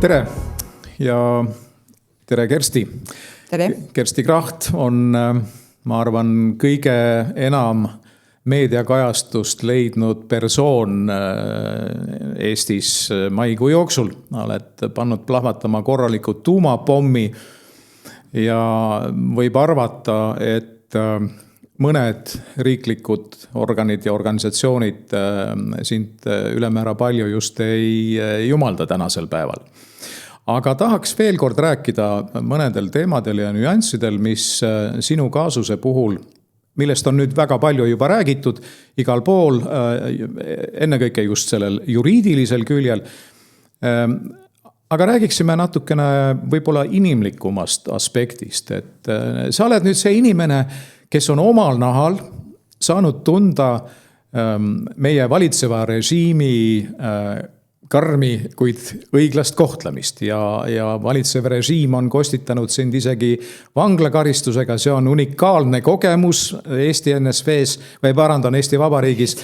Tere ja tere Kersti. Tere. Kersti Kracht on, ma arvan, kõige enam meediakajastust leidnud persoon Eestis maikuu jooksul. Oled pannud plahvatama korraliku tuumapommi ja võib arvata, et mõned riiklikud organid ja organisatsioonid sind ülemäära palju just ei jumalda tänasel päeval. Aga tahaks veel kord rääkida mõnedel teemadel ja nüanssidel, mis sinu kaasuse puhul, millest on nüüd väga palju juba räägitud igal pool, ennekõike just sellel juriidilisel küljel. Aga räägiksime natukene võib-olla inimlikumast aspektist, et sa oled nüüd see inimene, kes on omal nahal saanud tunda meie valitseva režiimi karmi, kuid õiglast kohtlemist ja valitsev režiim on kostitanud sind isegi vanglakaristusega. See on unikaalne kogemus Eesti NSV-s või parandan Eesti Vabariigis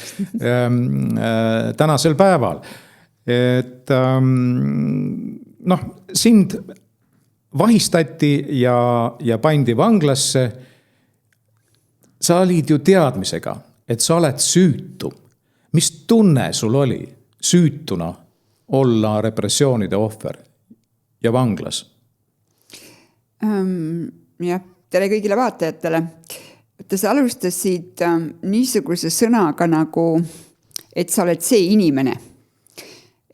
tänasel päeval. Et sind vahistati ja pandi vanglasse. Sa olid ju teadmisega, et sa oled süütu. Mis tunne sul oli süütuna olla repressioonide ohver ja vanglas? Jah, tere kõigile vaatajatele. Sa alustasid niisuguse sõnaga nagu, et sa oled see inimene.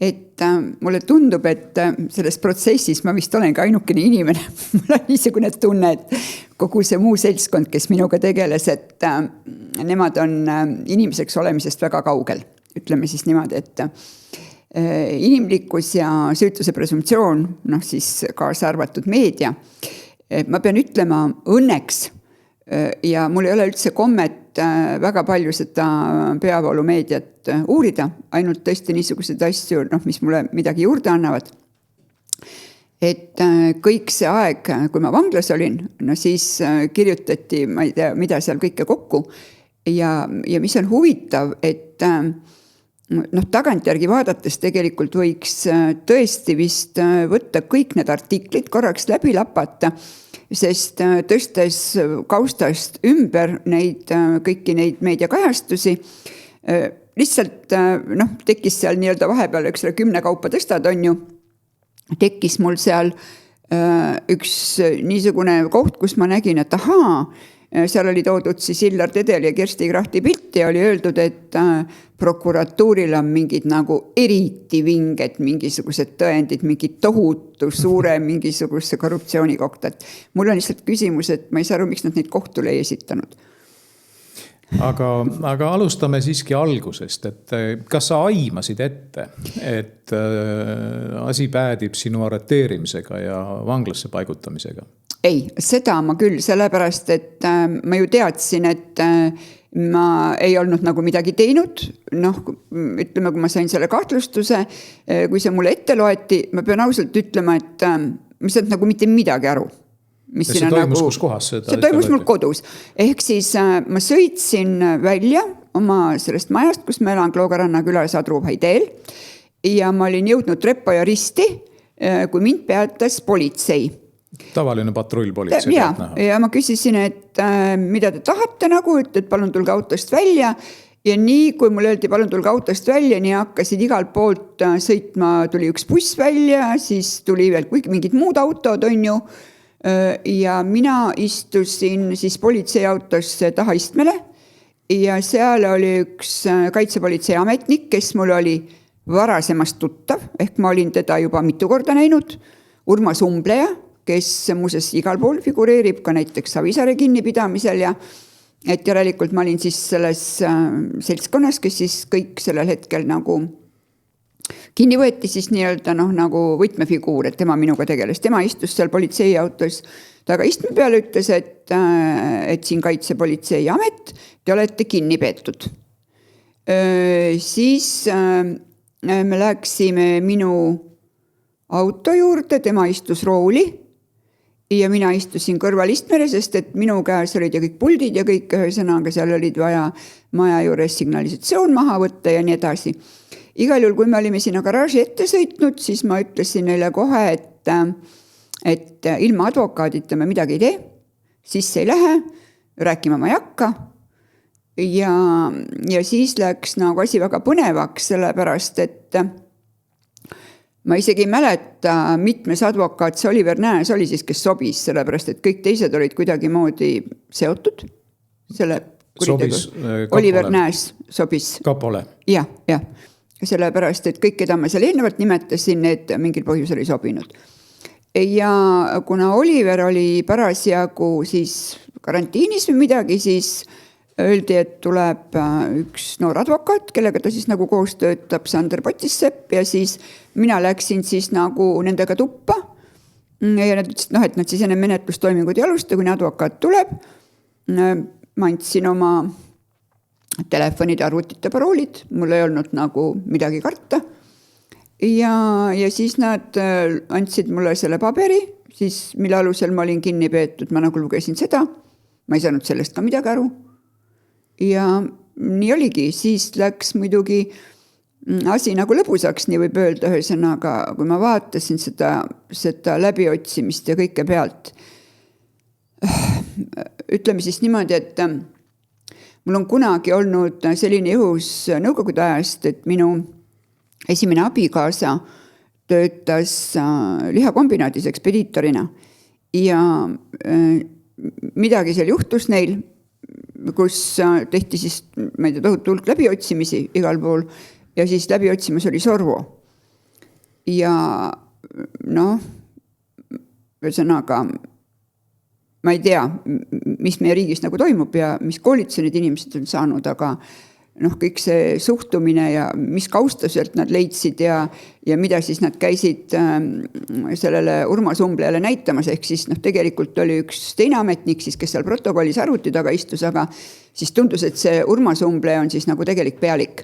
Et mulle tundub, et selles protsessis ma vist olen ka ainukene inimene. Mul on niisugune tunne, et kogu see muu seltskond, kes minuga tegeles, et nemad on inimeseks olemisest väga kaugel. Ütleme siis niimoodi, et inimlikkus ja süütuse presumptsioon, siis kaasa arvatud meedia. Ma pean ütlema õnneks ja mul ei ole üldse kommet väga palju seda peavoolumeediat uurida, ainult tõesti niisuguseid asju, mis mulle midagi juurde annavad. Et kõik see aeg, kui ma vanglas olin, siis kirjutati, ma ei tea, mida seal kõike kokku ja mis on huvitav, et tagantjärgi vaadates tegelikult võiks tõesti vist võtta kõik need artiklid korraks läbi lapata, sest tõstes kaustast ümber kõiki neid meediakajastusi, lihtsalt tekkis seal nii-öelda vahepeal 10 kaupa tõstad, on ju, tekkis mul seal üks niisugune koht, kus ma nägin, et seal oli toodud siis Illar Tedeli ja Kersti Krahti pilti ja oli öeldud, et prokuratuuril on mingid nagu eriti vinged, mingisugused tõendid, mingi tohutu suure mingisuguse korruptsiooni kohta. Mul on lihtsalt küsimus, et ma ei saa aru, miks nad neid kohtule ei esitanud. Aga alustame siiski algusest, et kas sa aimasid ette, et asi päädib sinu arreteerimisega ja vanglasse paigutamisega? Ei, seda ma küll, sellepärast, et ma ju teadsin, et ma ei olnud nagu midagi teinud. Ütleme, kui ma sain selle kahtlustuse, kui see mulle ette loeti, ma pean ausalt ütlema, et ma ei saanud nagu mitte midagi aru. See toimus kus kohas? See toimus mul kodus. Ehk siis ma sõitsin välja oma sellest majast, kus ma elan Kloogaranna külas Adruhai teel ja ma olin jõudnud Repo ja Risti, kui mind peatas politsei. Tavaline patrullpolitsei. Ja ma küsisin, et mida te tahate nagu, et palun tulge autost välja ja nii, kui mul öeldi palun tulge autost välja, nii hakkasid igalt poolt sõitma, tuli üks buss välja, siis tuli veel mingid muud autod, on ju, ja mina istusin siis politseiautosse tahaistmele ja seal oli üks kaitsepolitsei ametnik, kes mul oli varasemast tuttav, ehk ma olin teda juba mitu korda näinud, Urmas Umbleja, kes muuseas igal pool figureerib ka näiteks Savisaare kinnipidamisel ja et järelikult ma olin siis selles seltskonnas, kes siis kõik sellel hetkel nagu kinni võeti siis nii-öelda nagu võtmefiguur, et tema minuga tegeles. Tema istus seal politseiautos taga istme peale, ütles, et siin kaitsepolitsei amet, te olete kinni peetud. Siis me läksime minu auto juurde, tema istus rooli ja mina istusin kõrval istmele, sest et minu käes olid ja kõik puldid ja kõik, ühesõnaga seal olid vaja maja juures signalisatsioon maha võtta ja nii edasi. Igal juhul, kui me olime sinna garaaži ette sõitnud, siis ma ütlesin neile kohe, et ilma advokaadita me midagi ei tee, sisse ei lähe, rääkima ma ei hakka. Ja siis läks nagu asi väga põnevaks, sellepärast, et ma isegi ei mäleta, mitmes advokaat see Oliver Nääs oli siis, kes sobis, sellepärast, et kõik teised olid kuidagi moodi seotud selle kuritegu. Oliver Nääs sobis. Kapole. Ja. Sellepärast, et kõik, keda ma seal eelnevalt nimetasin, need mingil põhjusel ei sobinud. Ja kuna Oliver oli parasjagu siis karantiinis või midagi, siis öeldi, et tuleb üks noor advokaat, kellega ta siis nagu koos töötab, Sander Potissepp, ja siis mina läksin siis nagu nendega tuppa ja nad ütlesid, et nad siis enne menetlustoimingud ei alusta, kuni advokaat tuleb. Ma andsin oma telefonid, arvutite paroolid, mul ei olnud nagu midagi karta. Ja siis nad andsid mulle selle paberi, siis mille alusel ma olin kinni peetud, ma nagu lugesin seda, ma ei saanud sellest ka midagi aru. Ja nii oligi, siis läks muidugi asi nagu lõbusaks, nii võib öelda, ühesõnaga, kui ma vaatasin seda läbiotsimist ja kõike pealt. Ütleme siis niimoodi, et mul on kunagi olnud selline juhus nõukogude ajast, et minu esimene abikaasa töötas lihakombinaadis ekspediitorina ja midagi seal juhtus neil, kus tehti siis, ma ei tea, tohutu hulk läbiotsimisi igal pool ja siis läbiotsimus oli Sorvo. Ja ühesõnaga, ma ei tea, mis meie riigis nagu toimub ja mis koolituse need inimesed on saanud, aga kõik see suhtumine ja mis kaustuselt nad leidsid ja mida siis nad käisid sellele Urmas Umblejale näitamas, ehk siis tegelikult oli üks teine ametnik siis, kes seal protokollis arvuti taga istus, aga siis tundus, et see Urmas Umbleja on siis nagu tegelik pealik.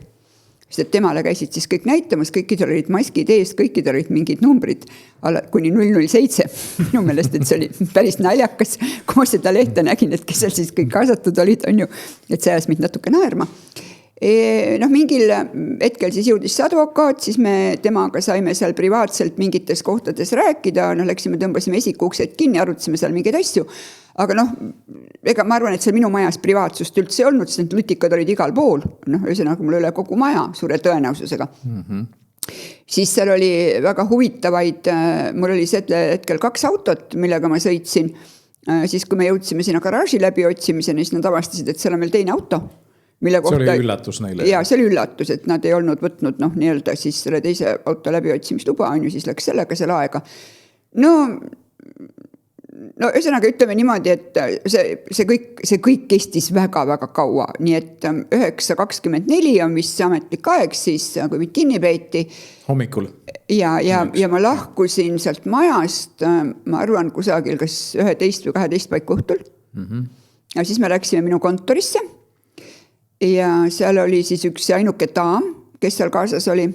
Sest et temale käisid siis kõik näitamas, kõikidel olid maskid ees, kõikidel olid mingid numbrid kuni 007. Minu meelest, et see oli päris naljakas, kui ma seda lehte nägin, et kes seal siis kõik kaasatud olid, on ju, et see ajas mind natuke naerma. Mingil hetkel siis jõudis see advokaat, siis me temaga saime seal privaatselt mingites kohtades rääkida, läksime, tõmbasime esikuuksed kinni, arutasime seal mingeid asju, aga ega ma arvan, et seal minu majas privaatsust üldse ei olnud, sest need lutikad olid igal pool, ühesõnaga mul üle kogu maja suure tõenäosusega. Siis seal oli väga huvitavaid, mul oli hetkel 2 autot, millega ma sõitsin, siis kui me jõudsime sinna garaaži läbi otsimiseni, siis nad avastasid, et seal on meil teine auto. See oli üllatus neile. Ja see oli üllatus, et nad ei olnud võtnud nii-öelda siis selle teise auto läbiotsimisluba, on ju, siis läks sellega selle aega. Ühesõnaga ütleme niimoodi, et see kõik kestis väga-väga kaua, nii et 9:24 on vist see ametlik aeg siis, kui mind kinni peeti. Hommikul. Ja ma lahkusin sealt majast, ma arvan kusagil kas 11 või 12 paiku õhtul. Ja siis me läksime minu kontorisse. Ja seal oli siis üks ainuke daam, kes seal kaasas oli,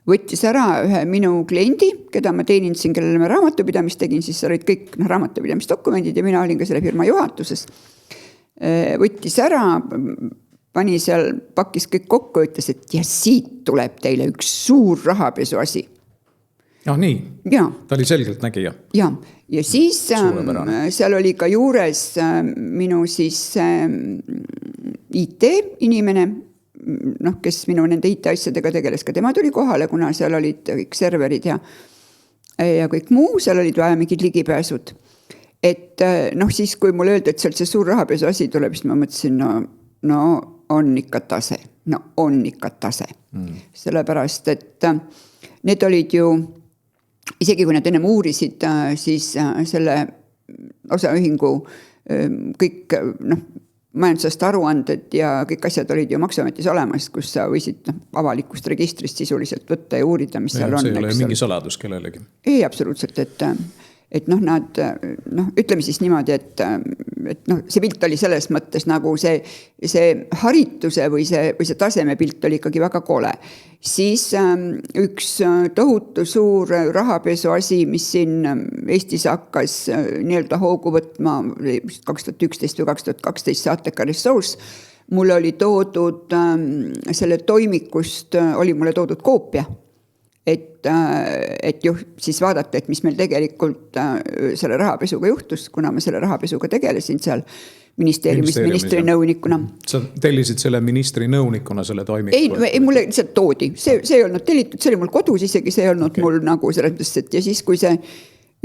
võttis ära ühe minu kliendi, keda ma teenindasin, kellele me raamatupidamist tegin, siis olid kõik raamatupidamisdokumendid ja mina olin ka selle firma juhatuses. Võttis ära, pani seal, pakkis kõik kokku, ütles, et ja siit tuleb teile üks suur rahapesu asi. Nii, ja. Ta oli selgelt nägija. Ja siis seal oli ka juures minu siis IT-inimene, kes minu nende IT-asjadega tegeles, ka tema tuli kohale, kuna seal olid kõik serverid ja kõik muu, seal olid vaja mingid ligipääsud. Et siis, kui mulle öeldi, et sealt see suur rahapesu asi tuleb, siis ma mõtlesin, on ikka tase. Sellepärast, et need olid ju isegi kui nad ennem uurisid, siis selle osaühingu kõik majandusest aruanded ja kõik asjad olid ju maksuametis olemas, kus sa võisid avalikust registrist sisuliselt võtta ja uurida, mis seal on. See ei ole mingi saladus kellelegi. Ei, absoluutselt, et nad, ütleme siis niimoodi, et see pilt oli selles mõttes nagu see harituse või see tasemepilt oli ikkagi väga kole. Siis üks tohutu suur rahapesu asi, mis siin Eestis hakkas nii-öelda hoogu võtma 2011 või 2012 Saateka Ressource, mulle oli toodud selle toimikust, oli mulle toodud koopia. Et siis vaadata, et mis meil tegelikult selle rahapesuga juhtus, kuna ma selle rahapesuga tegelesin seal ministeeriumis ministri nõunikuna. Sa tellisid selle ministri nõunikuna selle toimiku? Ei, mulle lihtsalt toodi. See ei olnud tellitud, see oli mul kodus isegi, see ei olnud mul nagu selles, et ja siis, kui see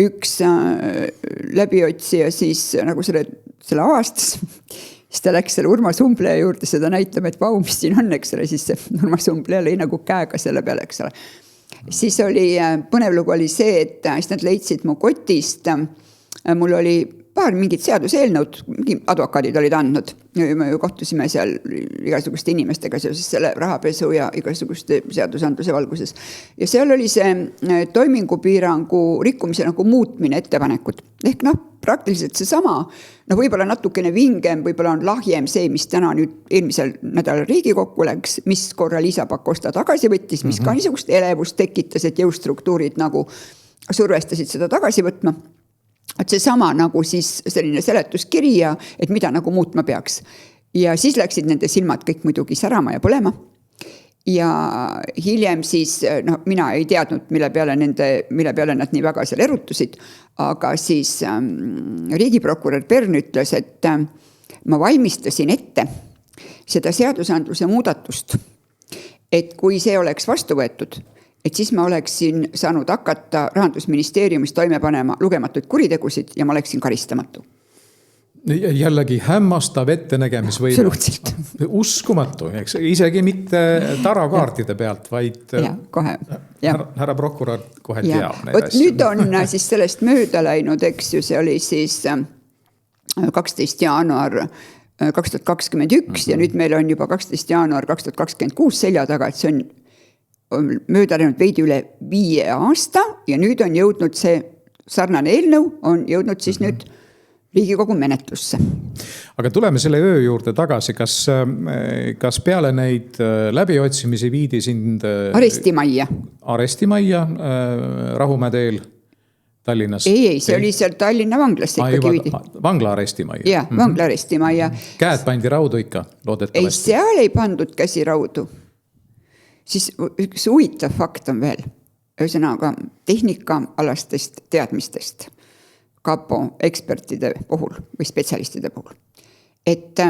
üks läbiotsija siis nagu selle avastas, siis ta läks selle Urmas Umbleja juurde seda näitama, et vau, mis siin on, eks ole, siis see Urmas Umbleja lõi nagu käega selle peale, eks ole. Siis oli, põnev lugu oli see, et siis nad leidsid mu kotist, mul oli paar mingit seaduseelnõud, advokaadid olid andnud, me ju kohtusime seal igasuguste inimestega seoses selle rahapesu ja igasuguste seadusandluse valguses. Ja seal oli see toimingupiirangu rikkumise nagu muutmine ettepanekud. Ehk praktiliselt see sama, võib-olla natukene vingem, võib-olla on lahjem see, mis täna nüüd eelmisel nädalal Riigikokku läks, mis korra Liisa Pakosta tagasi võttis, mis ka niisugust elevust tekitas, et jõustruktuurid nagu survestasid seda tagasi võtma. Et see sama nagu siis selline seletuskiri ja et mida nagu muutma peaks. Ja siis läksid nende silmad kõik muidugi särama ja põlema. Ja hiljem siis, mina ei teadnud, mille peale nad nii väga seal erutusid, aga siis riigiprokurör Pern ütles, et ma valmistasin ette seda seadusandluse muudatust, et kui see oleks vastu võetud, et siis ma oleksin saanud hakata Rahandusministeeriumis toime panema lugematuid kuritegusid ja ma oleksin karistamatu. Jällegi hämmastav ettenägemisvõime. Absoluutselt. Uskumatu, eks? Isegi mitte tarakaartide pealt, vaid ja, kohe. Härra prokurör kohe teab. Nüüd on siis sellest mööda läinud, eks ju, see oli siis 12. jaanuar 2021 ja nüüd meil on juba 12. jaanuar 2026 selja taga, et see on mööda läinud veidi üle 5 aasta ja nüüd on jõudnud see sarnane eelnõu, on jõudnud siis nüüd Riigikogu menetlusse. Aga tuleme selle öö juurde tagasi. Kas peale neid läbiotsimisi viidi sind arestimajja Rahumäe teel Tallinnas? Ei, see oli seal Tallinna vanglasse ikkagi viidi. Vangla arestimajja? Jah, vangla arestimajja. Käed pandi raudu ikka, loodetavasti? Ei, seal ei pandud käsi raudu. Siis üks huvitav fakt on veel. Ühesõnaga tehnikaalastest teadmistest. Kapo ekspertide puhul või spetsialistide puhul. Et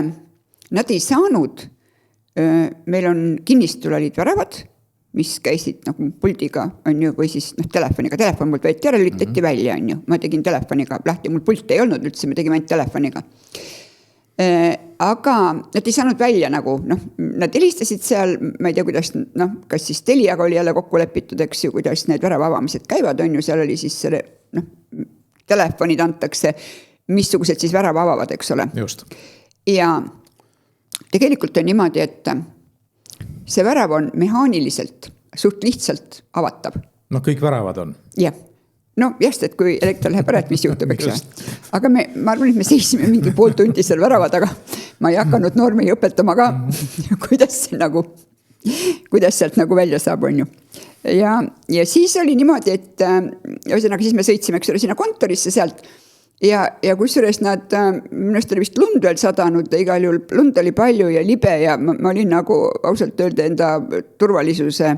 nad ei saanud, meil on kinnistul olid väravad, mis käisid nagu puldiga, on ju, või siis telefoniga. Telefon mult võeti ära, lülitati välja, on ju. Ma tegin telefoniga lahti, mul pult ei olnud üldse, me tegime ainult telefoniga. Aga nad ei saanud välja nagu, nad helistasid seal, ma ei tea, kuidas, kas siis Teliaga oli jälle kokku lepitud, eks ju, kuidas need värava avamised käivad, on ju, seal oli siis selle, telefonid antakse, missugused siis värava avavad, eks ole. Just. Ja tegelikult on niimoodi, et see värav on mehaaniliselt, suht lihtsalt avatav. Kõik väravad on. Jah. Just, et kui elekter läheb ära, et mis juhtub, eks ole. Aga ma arvan, et me seisime mingi pool tundi seal värava taga. Ma ei hakanud noormi õpetama ka, kuidas sealt nagu välja saab, on ju. Ja siis oli niimoodi, et ühesõnaga siis me sõitsime, eks ole, sinna kontorisse sealt ja kusjuures nad, minust oli vist lund veel sadanud, igal juhul lund oli palju ja libe ja ma olin nagu ausalt öelda enda turvalisuse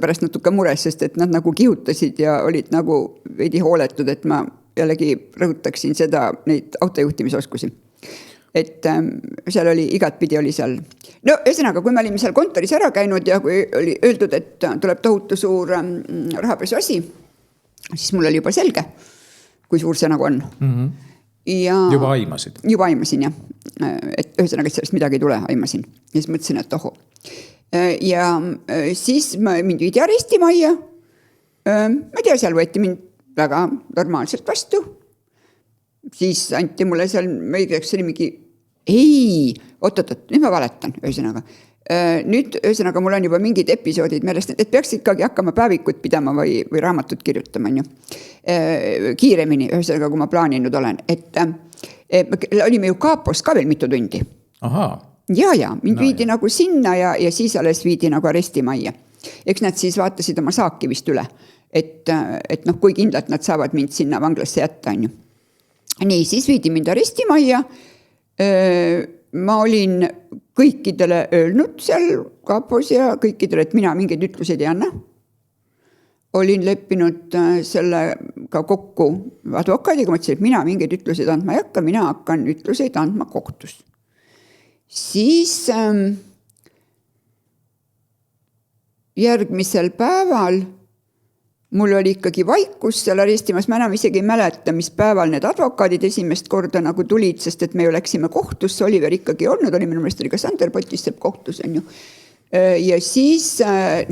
pärast natuke mures, sest et nad nagu kihutasid ja olid nagu veidi hooletud, et ma jällegi rõhutaksin seda, neid autojuhtimisoskusi. Et seal oli, igatpidi oli seal. Ühesõnaga, kui me olime seal kontoris ära käinud ja kui oli öeldud, et tuleb tohutu suur rahapesu asi, siis mul oli juba selge, kui suur see nagu on. Ja juba aimasid? Juba aimasin, jah. Et ühesõnaga, et sellest midagi ei tule, aimasin. Ja siis mõtlesin, et oho. Ja siis mind viidi arestimajja. Ma ei tea, seal võeti mind väga normaalselt vastu. Siis anti mulle seal, ma ei tea, see oli mingi, nüüd ma valetan, ühesõnaga. Nüüd ühesõnaga mul on juba mingid episoodid meelest, et peaks ikkagi hakkama päevikut pidama või raamatut kirjutama, on ju. Kiiremini, ühesõnaga, kui ma plaaninud olen. Et olime ju Kaapos ka veel mitu tundi. Ahaa. Ja, mind viidi nagu sinna ja siis alles viidi nagu arestimajja. Eks nad siis vaatasid oma saaki vist üle. Et noh, kui kindlalt nad saavad mind sinna vanglasse jätta, on ju. Nii, siis viidi mind arestimajja. Ma olin kõikidele öelnud seal Kaapos ja kõikidele, et mina mingeid ütluseid ei anna. Olin leppinud sellega kokku advokaadiga, ma ütlesin, et mina mingeid ütluseid andma ei hakka, mina hakkan ütluseid andma kohtus. Siis järgmisel päeval mul oli ikkagi vaikus seal arestimas, ma enam isegi ei mäleta, mis päeval need advokaadid esimest korda nagu tulid, sest et me ju läksime kohtusse, Oliver ikkagi olnud, oli minu meelest oli ka Sander Potissepp kohtus, on ju. Ja siis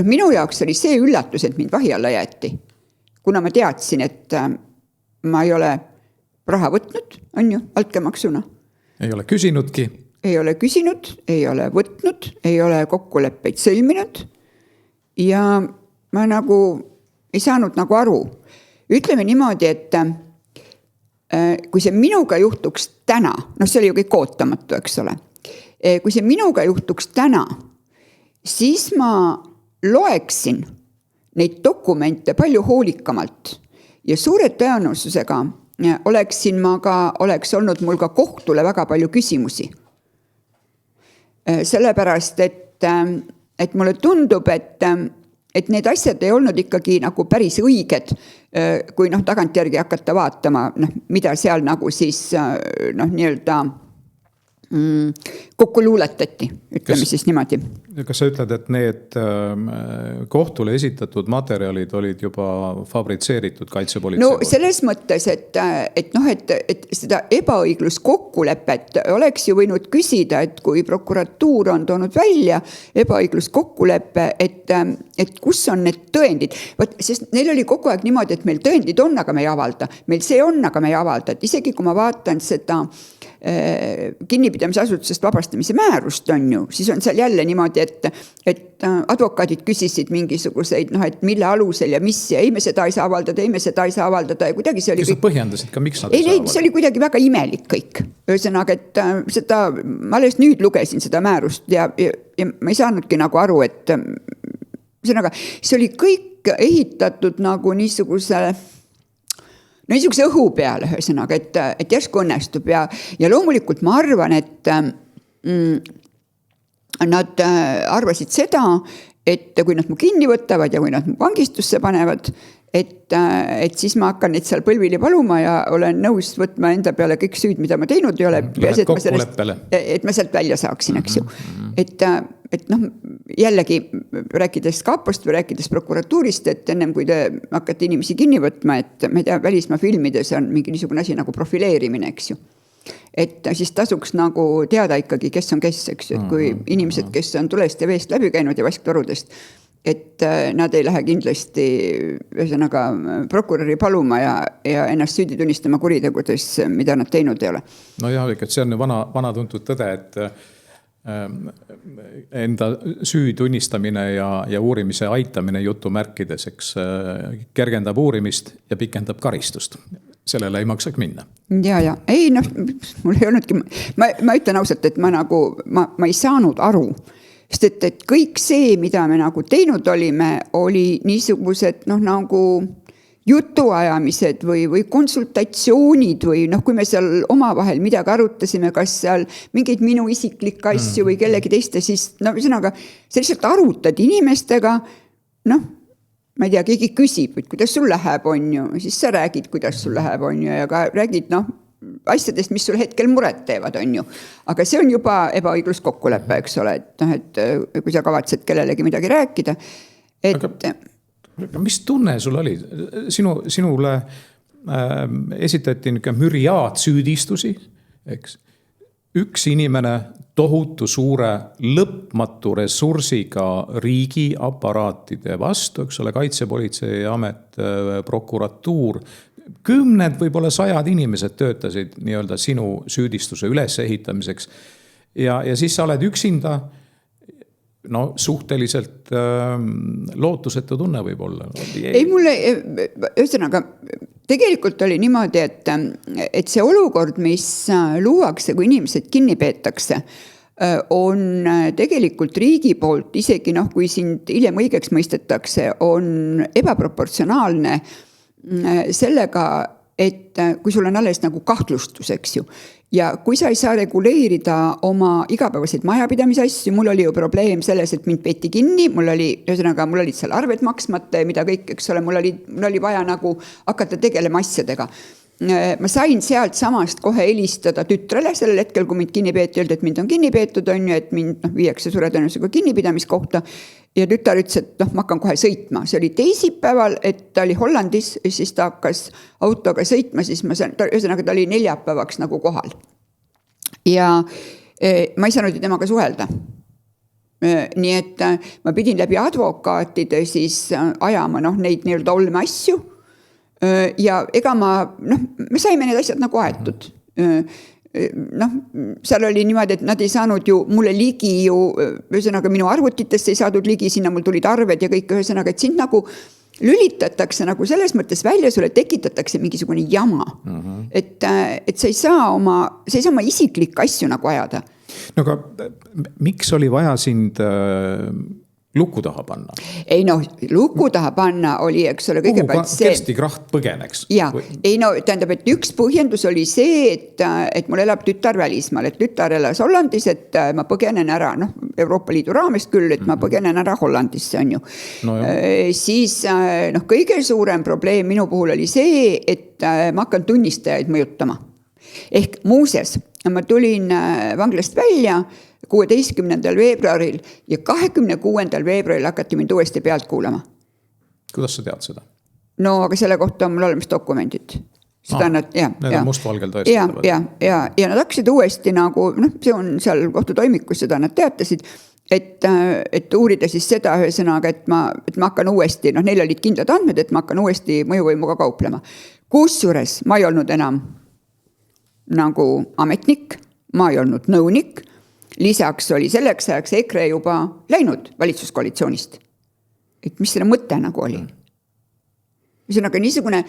minu jaoks oli see üllatus, et mind vahi alla jäeti. Kuna ma teadsin, et ma ei ole raha võtnud, on ju, altkäemaksuna. Ei ole küsinudki. Ei ole küsinud, ei ole võtnud, ei ole kokkuleppeid sõlminud. Ja ma nagu ei saanud nagu aru. Ütleme niimoodi, et kui see minuga juhtuks täna, see oli ju kõik ootamatu, eks ole. Kui see minuga juhtuks täna, siis ma loeksin neid dokumente palju hoolikamalt ja suure tõenäosusega oleks olnud mul ka kohtule väga palju küsimusi. Sellepärast, et mulle tundub, et need asjad ei olnud ikkagi nagu päris õiged, kui tagantjärgi hakata vaatama, mida seal nagu siis nii-öelda kokku luuletati, ütleme siis niimoodi. Kas sa ütled, et need kohtule esitatud materjalid olid juba fabritseeritud kaitsepolitsei? No selles mõttes, et seda ebaõiglus kokkulepet oleks ju võinud küsida, et kui prokuratuur on toonud välja ebaõiglus kokkuleppe, et kus on need tõendid. Sest neil oli kogu aeg niimoodi, et meil tõendid on, aga me ei avalda. Meil see on, aga me ei avalda. Et isegi kui ma vaatan seda kinnipidamisasutusest vabastamise määrust on ju, siis on seal jälle niimoodi, et advokaadid küsisid mingisuguseid, et mille alusel ja mis ja ei me seda ei saa avaldada ja kuidagi see oli... Kas sa põhjendasid ka, miks nad ei saa avaldada? See oli kuidagi väga imelik kõik. Ühesõnaga, et seda, ma alles nüüd lugesin seda määrust ja ma ei saanudki nagu aru, et see oli kõik ehitatud nagu niisuguse õhu peale, ühesõnaga, et järsku õnnestub ja loomulikult ma arvan, et nad arvasid seda, et kui nad mu kinni võtavad ja kui nad mu vangistusse panevad, et siis ma hakkan neid seal põlvili paluma ja olen nõus võtma enda peale kõik süüd, mida ma teinud ei ole. Et ma sealt välja saaksin, eks ju. Et jällegi rääkides Kaapost või rääkides prokuratuurist, et ennem kui te hakkate inimesi kinni võtma, et ma ei tea, välismaa filmides on mingi niisugune asi nagu profileerimine, eks ju. Et siis tasuks nagu teada ikkagi, kes on kes, eks ju, et kui inimesed, kes on tulest ja veest läbi käinud ja vasktorudest, et nad ei lähe kindlasti ühesõnaga prokuröri paluma ja ennast süüdi tunnistama kuritegudes, mida nad teinud ei ole. No jah, et see on vana tuntud tõde, et enda süü tunnistamine ja uurimise aitamine jutumärkides, eks kergendab uurimist ja pikendab karistust. Sellele ei maksaks minna. Ja. Ei, mul ei olnudki, ma ütlen ausalt, et ma ei saanud aru, sest et kõik see, mida me nagu teinud olime, oli niisugused nagu jutuajamised või konsultatsioonid või kui me seal omavahel midagi arutasime, kas seal mingeid minu isiklikke asju või kellegi teiste, siis ühesõnaga, sa lihtsalt arutad inimestega, ma ei tea, keegi küsib, et kuidas sul läheb, on ju, siis sa räägid, kuidas sul läheb, on ju, ja ka räägid, asjadest, mis sul hetkel muret teevad, on ju. Aga see on juba ebaõiglus kokkulepe, eks ole, et kui sa kavatsed kellelegi midagi rääkida, mis tunne sul oli? Sinule esitati müriaad süüdistusi, eks? Üks inimene tohutu suure lõpmatu ressursiga riigi aparaatide vastu, eks ole, kaitsepolitsei amet, prokuratuur, 10, võib-olla 100 inimesed töötasid nii-öelda sinu süüdistuse ülesehitamiseks ja siis sa oled üksinda no suhteliselt lootusetu tunne võib olla. Ei mulle, ühesõnaga, tegelikult oli niimoodi, et see olukord, mis luuakse, kui inimesed kinni peetakse, on tegelikult riigi poolt, isegi kui sind hiljem õigeks mõistetakse, on ebaproportsionaalne sellega, et kui sul on alles nagu kahtlustus, eks ju. Ja kui sa ei saa reguleerida oma igapäevaseid majapidamise asju, mul oli ju probleem selles, et mind peeti kinni, mul olid seal arved maksmata ja mida kõik, eks ole, mul oli vaja nagu hakata tegelema asjadega. Ma sain sealt samast kohe helistada tütrele sellel hetkel, kui mind kinni peeti, öeldi, et mind on kinni peetud, on ju, et mind viiakse suretõenäosusega kinnipidamiskohta. Ja tütar ütles, et ma hakkan kohe sõitma. See oli teisipäeval, et ta oli Hollandis, siis ta hakkas autoga sõitma, siis ühesõnaga ta oli neljapäevaks nagu kohal. Ja ma ei saanud temaga suhelda. Nii et ma pidin läbi advokaatide siis ajama neid nii-öelda olme asju. Ja ega me saime need asjad nagu aetud. Seal oli niimoodi, et nad ei saanud ju mulle ligi ju, ühesõnaga minu arvutitest ei saadud ligi, sinna mul tulid arved ja kõik, ühesõnaga, et sind nagu lülitatakse nagu selles mõttes välja, sulle tekitatakse mingisugune jama. Et sa ei saa oma isiklikke asju nagu ajada. No aga miks oli vaja sind luku taha panna? Ei luku taha panna oli, eks ole, kõigepealt see. Kersti Kracht põgeneks? Ja, tähendab, et üks põhjendus oli see, et mul elab tütar välismaal, et tütar elas Hollandis, et ma põgenen ära, Euroopa Liidu raamest küll, et ma põgenen ära Hollandisse, on ju. No, siis kõige suurem probleem minu puhul oli see, et ma hakkan tunnistajaid mõjutama. Ehk muuses, ma tulin vanglast välja 16. veebruaril ja 26. veebruaril hakati mind uuesti pealt kuulama. Kuidas sa tead seda? No, aga selle kohta on mul olemas dokumendid. Need on mustvalgel tõestatavad. Ja nad hakkasid uuesti nagu, see on seal kohtutoimikus, seda nad teatasid, et uurida siis seda ühesõnaga, et ma hakkan uuesti, neil olid kindlad andmed, et ma hakkan uuesti mõjuvõimuga kauplema. Kusjuures ma ei olnud enam nagu ametnik, ma ei olnud nõunik. Lisaks oli selleks ajaks EKRE juba läinud valitsuskoalitsioonist. Et mis selle mõte nagu oli? Ühesõnaga niisugune,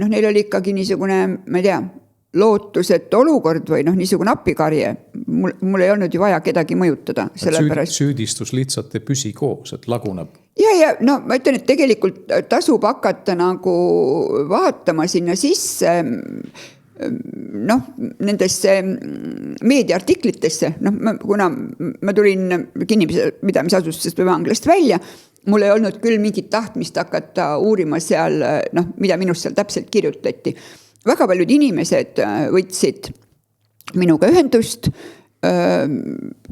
neil oli ikkagi niisugune, ma ei tea, lootuset olukord või niisugune appikarje. Mul ei olnud ju vaja kedagi mõjutada. Süüdistus lihtsalt ei püsi koos, et laguneb. Ja ma ütlen, et tegelikult tasub hakata nagu vaatama sinna sisse nendesse meediaartiklitesse, kuna ma tulin kinnipidamisasutustest või vanglast välja, mul ei olnud küll mingit tahtmist hakata uurima seal, mida minust seal täpselt kirjutati. Väga paljud inimesed võtsid minuga ühendust,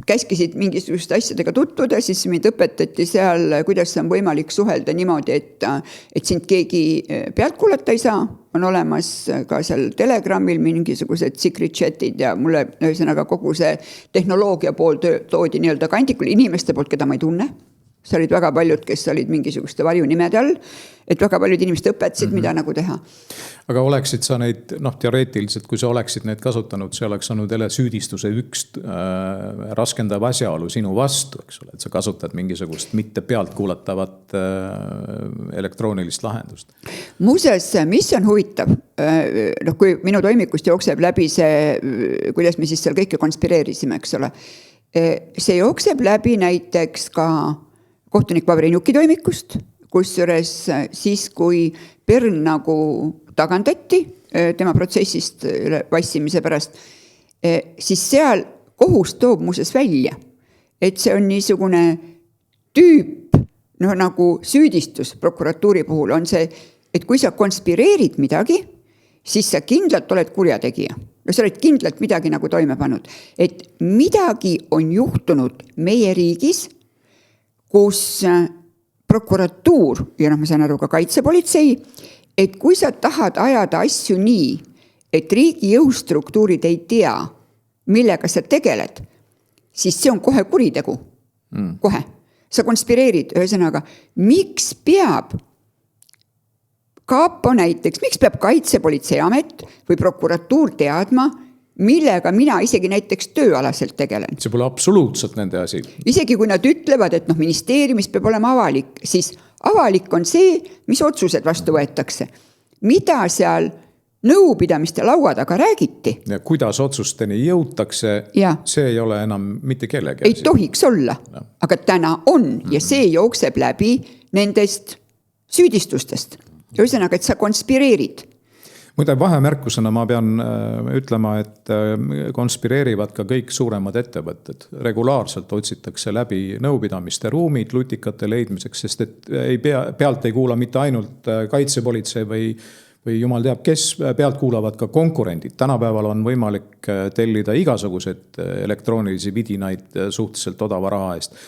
käskisid mingisuguste asjadega tutvuda, siis mind õpetati seal, kuidas on võimalik suhelda niimoodi, et sind keegi pealt kuulata ei saa. On olemas ka seal Telegramil mingisugused secret chatid ja mulle ühesõnaga kogu see tehnoloogia pool toodi nii-öelda kandikul inimeste poolt, keda ma ei tunne. See olid väga paljud, kes olid mingisuguste varjunimede all, et väga paljud inimesed õpetasid, mida nagu teha. Aga oleksid sa neid, teoreetiliselt, kui sa oleksid neid kasutanud, see oleks olnud jälle süüdistuse üks raskendav asjaolu sinu vastu, eks ole, et sa kasutad mingisugust mitte pealt kuulatavat elektroonilist lahendust. Muuseas, mis on huvitav, kui minu toimikust jookseb läbi see, kuidas me siis seal kõike konspireerisime, eks ole, see jookseb läbi näiteks ka kohtunik Vavrenjuki toimikust, kusjuures siis, kui Pern nagu tagandati tema protsessist vassimise pärast, siis seal kohus toob muuseas välja, et see on niisugune tüüp, nagu süüdistus prokuratuuri puhul on see, et kui sa konspireerid midagi, siis sa kindlalt oled kurjategija. Sa oled kindlalt midagi nagu toime pannud. Et midagi on juhtunud meie riigis, kus prokuratuur ja ma saan aru ka kaitsepolitsei, et kui sa tahad ajada asju nii, et riigi jõustruktuurid ei tea, millega sa tegeled, siis see on kohe kuritegu. Kohe. Sa konspireerid ühesõnaga, miks peab Kaapo näiteks, miks peab kaitsepolitseiamet või prokuratuur teadma, millega mina isegi näiteks tööalaselt tegelen. See pole absoluutselt nende asi. Isegi kui nad ütlevad, et ministeeriumis peab olema avalik, siis avalik on see, mis otsused vastu võetakse. Mida seal nõupidamiste laua taga räägiti. Ja kuidas otsusteni jõutakse, see ei ole enam mitte kellegi. Ei tohiks olla, aga täna on ja see jookseb läbi nendest süüdistustest. Ühesõnaga, et sa konspireerid. Muide, vahemärkusena ma pean ütlema, et konspireerivad ka kõik suuremad ettevõtted. Regulaarselt otsitakse läbi nõupidamiste ruumid lutikate leidmiseks, sest et pealt ei kuula mitte ainult kaitsepolitsei või jumal teab, kes pealt kuulavad ka konkurendid. Tänapäeval on võimalik tellida igasuguseid elektroonilisi vidinaid suhteliselt odava raha eest.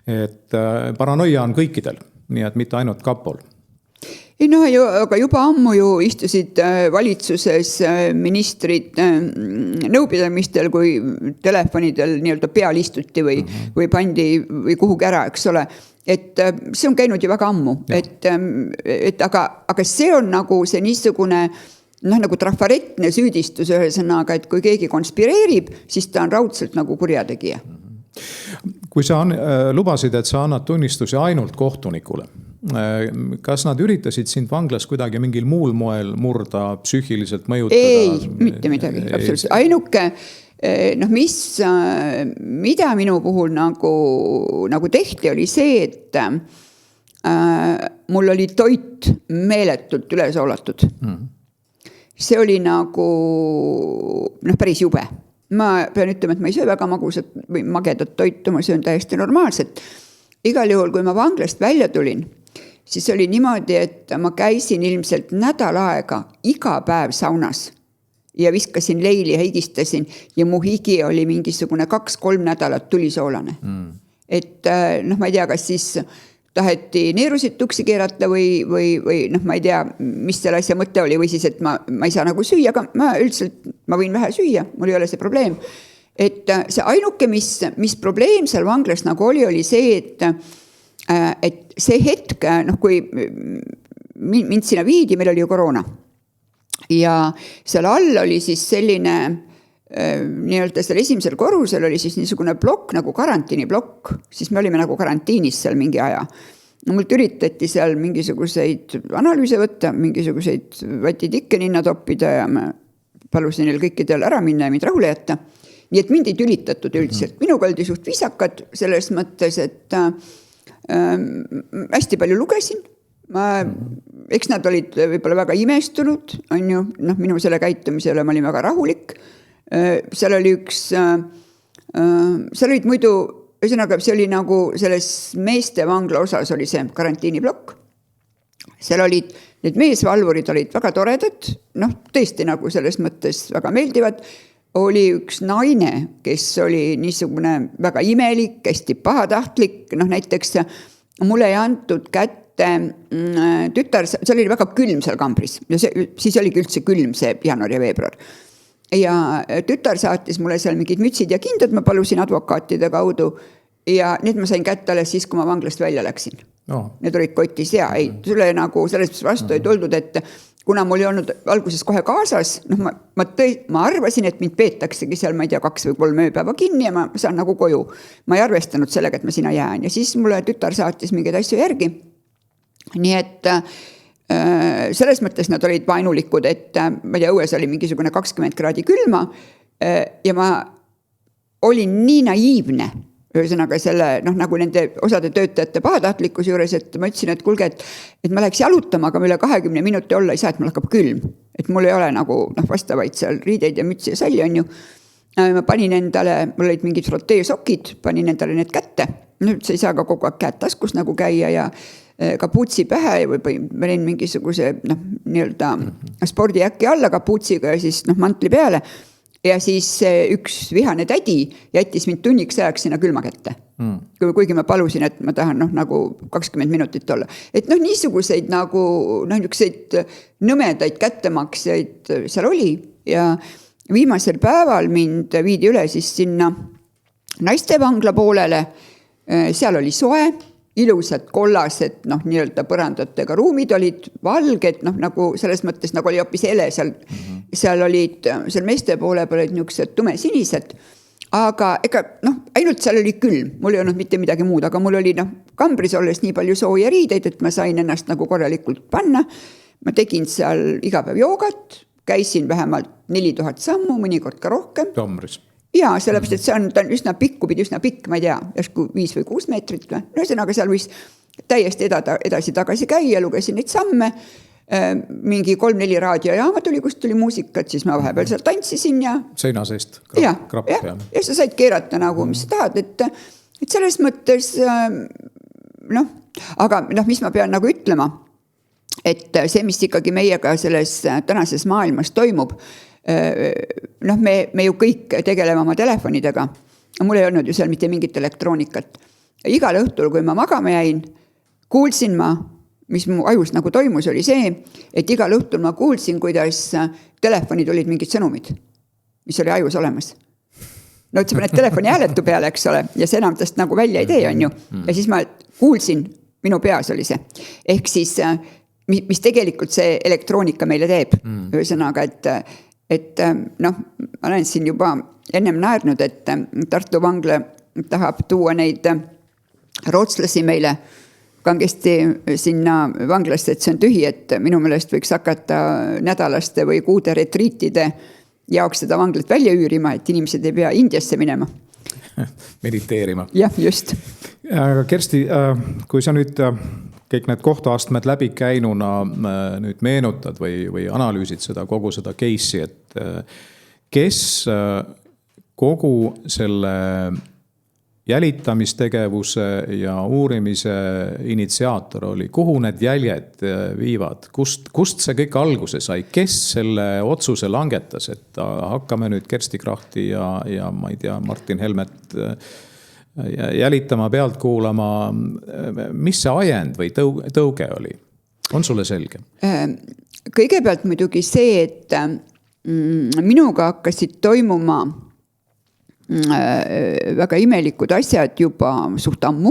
Et paranoia on kõikidel, nii et mitte ainult kapol. Ei aga juba ammu ju istusid valitsuses ministrid nõupidamistel, kui telefonidel nii-öelda peal istuti või pandi või kuhugi ära, eks ole. Et see on käinud ju väga ammu, aga see on nagu see niisugune nagu trafaretne süüdistus ühesõnaga, et kui keegi konspireerib, siis ta on raudselt nagu kurjategija. Kui sa lubasid, et sa annad tunnistusi ainult kohtunikule, kas nad üritasid sind vanglas kuidagi mingil muul moel murda, psüühiliselt mõjutada? Ei, mitte midagi, absoluutselt. Ainuke, mida minu puhul nagu tehti, oli see, et mul oli toit meeletult üle soolatud. See oli nagu päris jube. Ma pean ütlema, et ma ei söö väga magusat või magedat toitu, ma söön täiesti normaalselt. Igal juhul, kui ma vanglast välja tulin, siis oli niimoodi, et ma käisin ilmselt nädal aega iga päev saunas ja viskasin leili ja higistasin ja mu higi oli mingisugune 2-3 nädalat tulisoolane. Et ma ei tea, kas siis taheti neerusid tuksi keerata või ma ei tea, mis selle asja mõte oli või siis, et ma ei saa nagu süüa, aga ma võin vähe süüa, mul ei ole see probleem. Et see ainuke, mis probleem seal vanglas nagu oli see, et see hetk, kui mind sinna viidi, meil oli ju koroona. Ja seal all oli siis selline, nii-öelda seal esimesel korrusel oli siis niisugune plokk nagu karantiiniplokk, siis me olime nagu karantiinis seal mingi aja. Mult üritati seal mingisuguseid analüüse võtta, mingisuguseid vatitikke ninna toppida ja ma palusin neil kõikidel ära minna ja mind rahule jätta. Nii et mind ei tülitatud üldiselt. Minuga oldi suht viisakad selles mõttes, et hästi palju lugesin. Eks nad olid võib-olla väga imestunud, on ju, minu selle käitumisele ma olin väga rahulik. Seal oli seal olid muidu, ühesõnaga see oli nagu selles meeste vangla osas oli see karantiiniplokk. Seal olid, need meesvalvurid olid väga toredad, tõesti nagu selles mõttes väga meeldivad. Oli üks naine, kes oli niisugune väga imelik, hästi pahatahtlik, näiteks mulle ei antud kätte tütar, see oli väga külm seal kambris ja siis oligi üldse külm see jaanuar ja veebruar. Ja tütar saatis mulle seal mingid mütsid ja kindad, ma palusin advokaatide kaudu ja need ma sain kätte alles siis, kui ma vanglast välja läksin. Need olid kotis ja sulle nagu selles vastu ei tuldud, et kuna mul ei olnud alguses kohe kaasas, ma arvasin, et mind peetaksegi seal, ma ei tea, 2 või 3 ööpäeva kinni ja ma saan nagu koju. Ma ei arvestanud sellega, et ma sinna jään ja siis mulle tütar saatis mingeid asju järgi. Nii et selles mõttes nad olid vaenulikud, et ma ei tea, õues oli mingisugune 20 kraadi külma ja ma olin nii naiivne, ühesõnaga selle, nagu nende osade töötajate pahatahtlikkuse juures, et ma ütlesin, et kuulge, et ma läheks jalutama, aga üle 20 minuti olla ei saa, et mul hakkab külm. Et mul ei ole nagu vastavaid seal riideid ja mütsi ja salli, on ju. Ma panin endale, mul olid mingid froteesokid, panin endale need kätte. Nüüd sa ei saa ka kogu aeg käed taskus nagu käia ja kapuutsi pähe või panin mingisuguse nii-öelda spordiäkki alla kapuutsiga ja siis mantli peale. Ja siis üks vihane tädi jättis mind tunniks ajaks sinna külma kätte. Kuigi ma palusin, et ma tahan nagu 20 minutit olla. Et niisuguseid nagu niisuguseid nõmedaid kättemaksjaid seal oli ja viimasel päeval mind viidi üle siis sinna naistevangla poolele. Seal oli soe ilusad kollased, nii-öelda põrandatega ruumid olid valged, nagu selles mõttes nagu oli hoopis hele seal olid, seal meeste poole peal olid niisugused tumesinised, aga ega ainult seal oli külm, mul ei olnud mitte midagi muud, aga mul oli kambris olles nii palju sooja riideid, et ma sain ennast nagu korralikult panna, ma tegin seal iga päev joogat, käisin vähemalt 4000 sammu, mõnikord ka rohkem. Kambris. Jaa, sellepärast, et ta on üsna pikk, üsna pikk, ma ei tea, järsku 5 või 6 meetrit. Ühesõnaga seal võis täiesti edasi-tagasi käia, lugesin neid samme, mingi 3-4 raadiojaama tuli, kust tuli muusikat, siis ma vahepeal seal tantsisin ja... Seina seest krapp. Ja sa said keerata nagu, mis sa tahad, et selles mõttes, aga mis ma pean nagu ütlema, et see, mis ikkagi meiega selles tänases maailmas toimub, me ju kõik tegeleme oma telefonidega. Mul ei olnud ju seal mitte mingit elektroonikat. Igal õhtul, kui ma magama jäin, kuulsin ma, mis mu ajus nagu toimus, oli see, et igal õhtul ma kuulsin, kuidas telefoni tulid mingid sõnumid, mis oli ajus olemas. Et sa paned telefoni hääletu peale, eks ole, ja see enam tast nagu välja ei tee, on ju. Ja siis ma kuulsin, minu peas oli see. Ehk siis, mis tegelikult see elektroonika meile teeb. Ühesõnaga, et ma olen siin juba ennem naernud, et Tartu vangla tahab tuua neid rootslasi meile kangesti sinna vanglasse, et see on tühi, et minu meelest võiks hakata nädalaste või kuude retriitide jaoks seda vanglat välja üürima, et inimesed ei pea Indiasse minema. Mediteerima. Jah, just. Kersti, kui sa nüüd kõik need kohtuastmed läbi käinuna nüüd meenutad või analüüsid kogu seda case'i, et kes kogu selle jälitamistegevuse ja uurimise initsiaator oli, kuhu need jäljed viivad, kust see kõik alguse sai, kes selle otsuse langetas, et hakkame nüüd Kersti Krachti ja ma ei tea, Martin Helmet jälitama, pealt kuulama, mis see ajend või tõuge oli? On sulle selge? Kõigepealt muidugi see, et minuga hakkasid toimuma väga imelikud asjad juba suht ammu.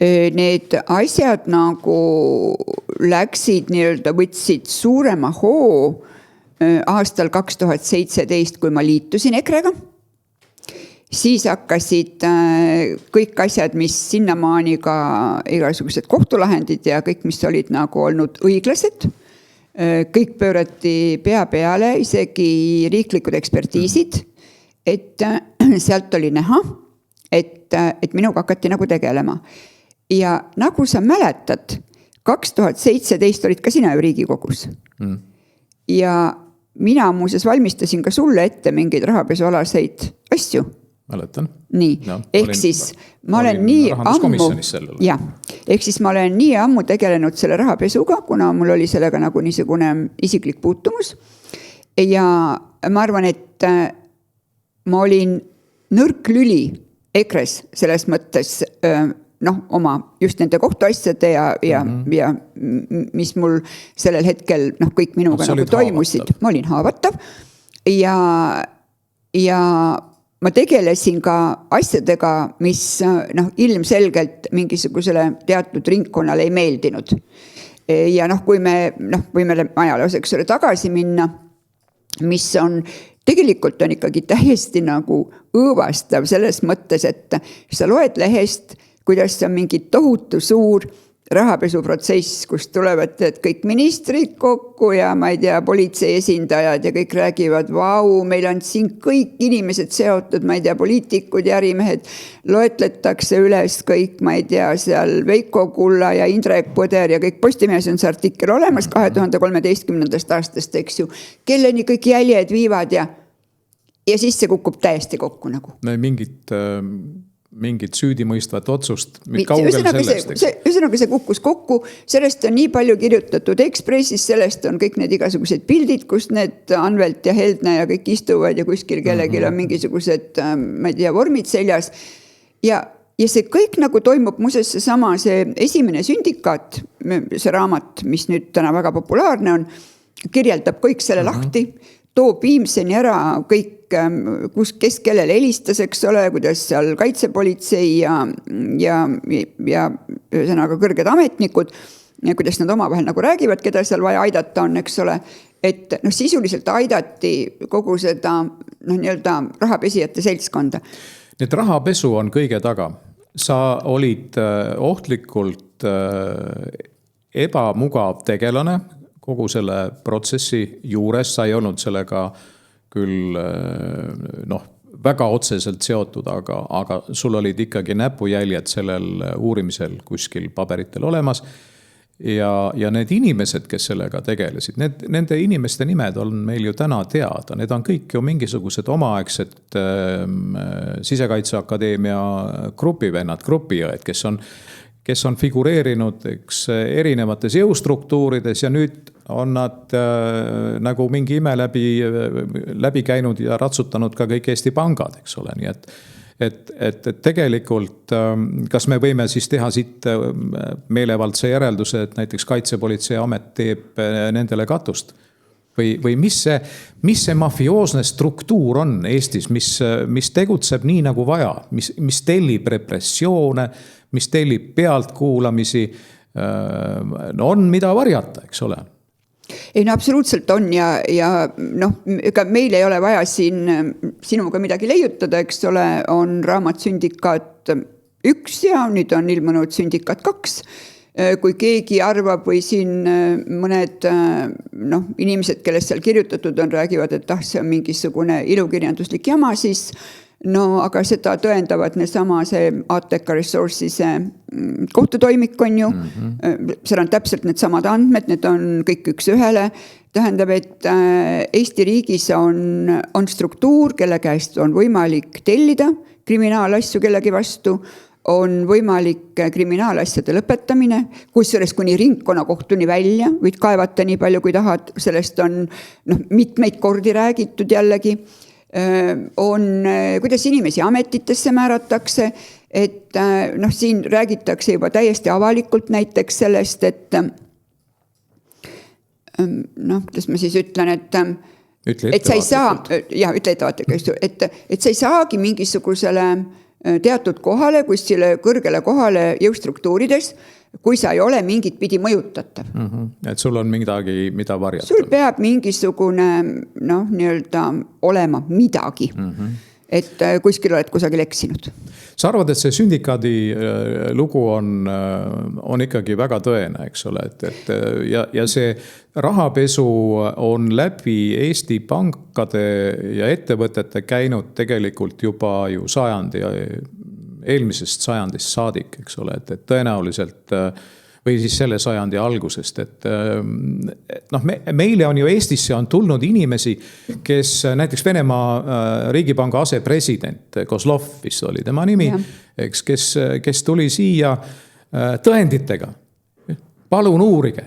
Need asjad nagu läksid nii-öelda, võtsid suurema hoo aastal 2017, kui ma liitusin EKRE-ga. Siis hakkasid kõik asjad, mis sinnamaani ka igasugused kohtulahendid ja kõik, mis olid nagu olnud õiglased. Kõik pöörati pea peale, isegi riiklikud ekspertiisid, et sealt oli näha, et minuga hakati nagu tegelema. Ja nagu sa mäletad, 2017 olid ka sina ju Riigikogus. Ja mina muuseas valmistasin ka sulle ette mingeid rahapesualaseid asju. Mäletan. Nii, ehk siis ma olen nii ammu, ehk siis ma olen nii ammu tegelenud selle rahapesuga, kuna mul oli sellega nagu niisugune isiklik puutumus. Ja ma arvan, et ma olin nõrk lüli EKRE-s selles mõttes, oma just nende kohtuasjade ja mis mul sellel hetkel kõik minuga nagu toimusid. Ma olin haavatav ja ma tegelesin ka asjadega, mis ilmselgelt mingisugusele teatud ringkonnale ei meeldinud. Ja kui me võime ajalooseks tagasi minna, mis on tegelikult on ikkagi täiesti nagu õõvastav selles mõttes, et sa loed lehest, kuidas on mingi tohutu suur rahapesuprotsess, kus tulevad kõik ministrid kokku ja ma ei tea, politsei esindajad ja kõik räägivad, vau, meil on siin kõik inimesed seotud, ma ei tea, poliitikud ja ärimehed, loetletakse üles kõik, ma ei tea, seal Veiko Kulla ja Indrek Põder ja kõik Postimehes on see artikkel olemas 2013. aastast, eks ju, kelleni kõik jäljed viivad ja siis see kukub täiesti kokku nagu. Mingit süüdimõistvat otsust, kaugel sellest. Ühesõnaga see kukkus kokku, sellest on nii palju kirjutatud Ekspressis, sellest on kõik need igasugused pildid, kus need Anvelt ja Heldne ja kõik istuvad ja kuskil kellelgi on mingisugused, ma ei tea, vormid seljas. Ja see kõik nagu toimub muuseas see esimene sündikaat, see raamat, mis nüüd täna väga populaarne on, kirjeldab kõik selle lahti, toob Viimseni ära kõik kes kellele helistas, eks ole, kuidas seal kaitsepolitsei ja ühesõnaga kõrged ametnikud, ja kuidas nad omavahel nagu räägivad, keda seal vaja aidata on, eks ole, et sisuliselt aidati kogu seda nii-öelda rahapesijate seltskonda. Need rahapesu on kõige taga. Sa olid ohtlikult ebamugav tegelane kogu selle protsessi juures, sa ei olnud sellega küll väga otseselt seotud, aga sul olid ikkagi näpujäljed sellel uurimisel kuskil paberitel olemas. Ja need inimesed, kes sellega tegelesid, nende inimeste nimed on meil ju täna teada. Need on kõik ju mingisugused omaaegsed Sisekaitseakadeemia grupivennad, grupiõed, kes on figureerinud erinevates jõustruktuurides ja nüüd on nad nagu mingi ime läbi käinud ja ratsutanud ka kõik Eesti pangad, eks ole. Nii et tegelikult, kas me võime siis teha siit meelevaldse järelduse, et näiteks Kaitsepolitseiamet teeb nendele katust? Või mis see mafioosne struktuur on Eestis, mis tegutseb nii nagu vaja, mis tellib repressioone, mis tellib pealtkuulamisi, on mida varjata, eks ole? Ei, absoluutselt on ja ega meil ei ole vaja siin sinuga midagi leiutada, eks ole, on raamat Sündikaat 1 ja nüüd on ilmunud Sündikaat 2. Kui keegi arvab või siin mõned inimesed, kellest seal kirjutatud on, räägivad, et see on mingisugune ilukirjanduslik jama, siis aga seda tõendavad see ATK Resources'e kohtutoimik on ju. Seal on täpselt need samad andmed, need on kõik üks ühele. Tähendab, et Eesti riigis on struktuur, kelle käest on võimalik tellida kriminaalasju kellegi vastu, on võimalik kriminaalasjade lõpetamine, kusjuures kuni ringkonnakohtuni välja, võid kaevata nii palju, kui tahad, sellest on mitmeid kordi räägitud jällegi. On, kuidas inimesi ametitesse määratakse, et siin räägitakse juba täiesti avalikult näiteks sellest, et kuidas ma siis ütlen, et sa ei saa, ütle ettevaatega, et sa ei saagi mingisugusele teatud kohale, kuskile kõrgele kohale jõustruktuurides, kui sa ei ole mingit pidi mõjutatav. Et sul on midagi, mida varjata. Sul peab mingisugune nii-öelda olema midagi, et kuskil oled kusagil eksinud. Sa arvad, et see Sündikaadi lugu on ikkagi väga tõene, eks ole, ja see rahapesu on läbi Eesti pankade ja ettevõtete käinud tegelikult juba ju eelmisest sajandist saadik, eks ole, et tõenäoliselt või siis selle sajandi algusest, et meile on ju Eestisse on tulnud inimesi, kes näiteks Venemaa riigipanga asepresident Kozlov vist oli tema nimi, eks, kes tuli siia tõenditega. Palun uurige.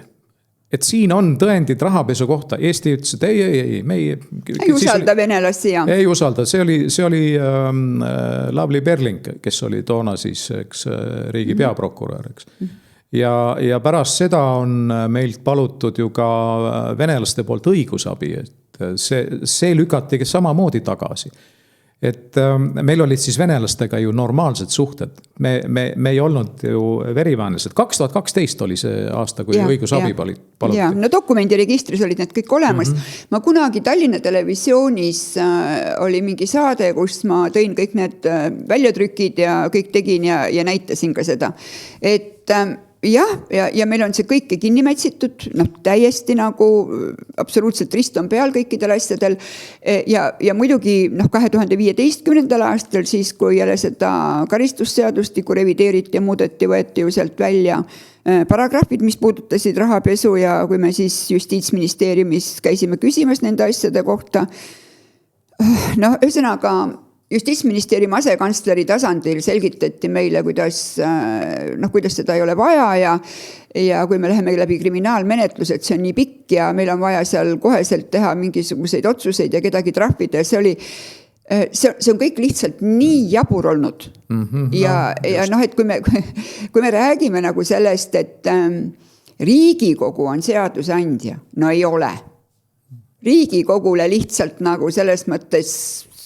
Et siin on tõendid rahapesu kohta. Eesti ütles, et ei usalda venelasi, jah. Ei usalda. See oli Lavly Perling, kes oli toona siis riigi peaprokurör, eks. Ja pärast seda on meilt palutud ju ka venelaste poolt õigusabi, et see lükati samamoodi tagasi. Et meil olid siis venelastega ju normaalsed suhted. Me ei olnud ju verivaenlased. 2012 oli see aasta, kui õigusabi paluti. Ja, dokumendiregistris olid need kõik olemas. Ma kunagi Tallinna Televisioonis oli mingi saade, kus ma tõin kõik need väljatrükid ja kõik tegin ja näitasin ka seda. Et ja meil on see kõike kinni mätsitud, täiesti nagu absoluutselt rist on peal kõikidel asjadel. Ja muidugi 2015. aastal siis, kui jälle seda karistusseadustikku revideeriti ja muudeti, võeti ju sealt välja paragrahvid, mis puudutasid rahapesu ja kui me siis Justiitsministeeriumis käisime küsimas nende asjade kohta. Ühesõnaga Justiitsministeeriumi asekantsleri tasandil selgitati meile, kuidas seda ei ole vaja ja kui me läheme läbi kriminaalmenetlused, see on nii pikk ja meil on vaja seal koheselt teha mingisuguseid otsuseid ja kedagi trahvida. See on kõik lihtsalt nii jabur olnud. Et kui me räägime nagu sellest, et Riigikogu on seadusandja, ei ole. Riigikogule lihtsalt nagu selles mõttes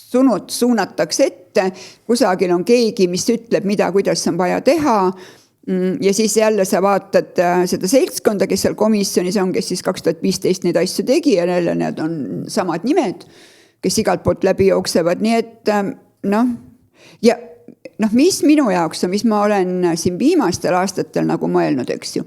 suunatakse ette, kusagil on keegi, mis ütleb, mida, kuidas on vaja teha. Ja siis jälle sa vaatad seda seltskonda, kes seal komisjonis on, kes siis 2015 neid asju tegi ja jälle need on samad nimed, kes igalt poolt läbi jooksevad. Nii et ja mis minu jaoks on, mis ma olen siin viimastel aastatel nagu mõelnud, eks ju.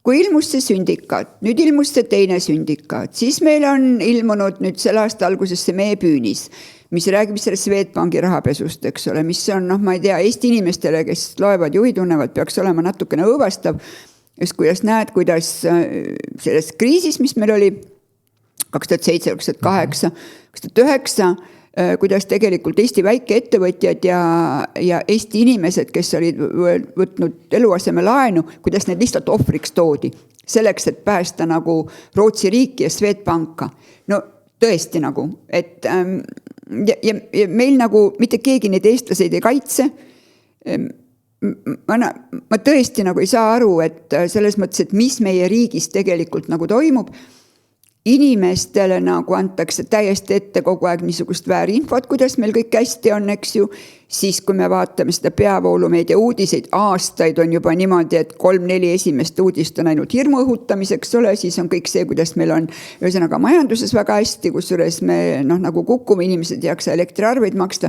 Kui ilmus see sündikaat, nüüd ilmus see teine sündikaat, siis meil on ilmunud nüüd selle aasta alguses see Meepüünis, mis räägib sellest Swedbanki rahapesust, eks ole, mis on, ma ei tea, Eesti inimestele, kes loevad juhi tunnevad, peaks olema natukene õõvastav, just kuidas näed, kuidas selles kriisis, mis meil oli 2007, 2008, 2009, kuidas tegelikult Eesti väikeettevõtjad ja Eesti inimesed, kes olid võtnud eluaseme laenu, kuidas need lihtsalt ohvriks toodi. Selleks, et päästa nagu Rootsi riiki ja Swedbanka. No tõesti nagu, et ja meil nagu mitte keegi neid eestlaseid ei kaitse. Ma tõesti nagu ei saa aru, et selles mõttes, et mis meie riigis tegelikult nagu toimub. Inimestele nagu antakse täiesti ette kogu aeg niisugust väärinfot, kuidas meil kõik hästi on, eks ju. Siis kui me vaatame seda peavoolumeedia uudiseid, aastaid on juba niimoodi, et 3-4 esimest uudist on ainult hirmu õhutamiseks, ole, siis on kõik see, kuidas meil on ühesõnaga majanduses väga hästi, kusjuures me nagu kukkume, inimesed ei jaksa elektriarveid maksta.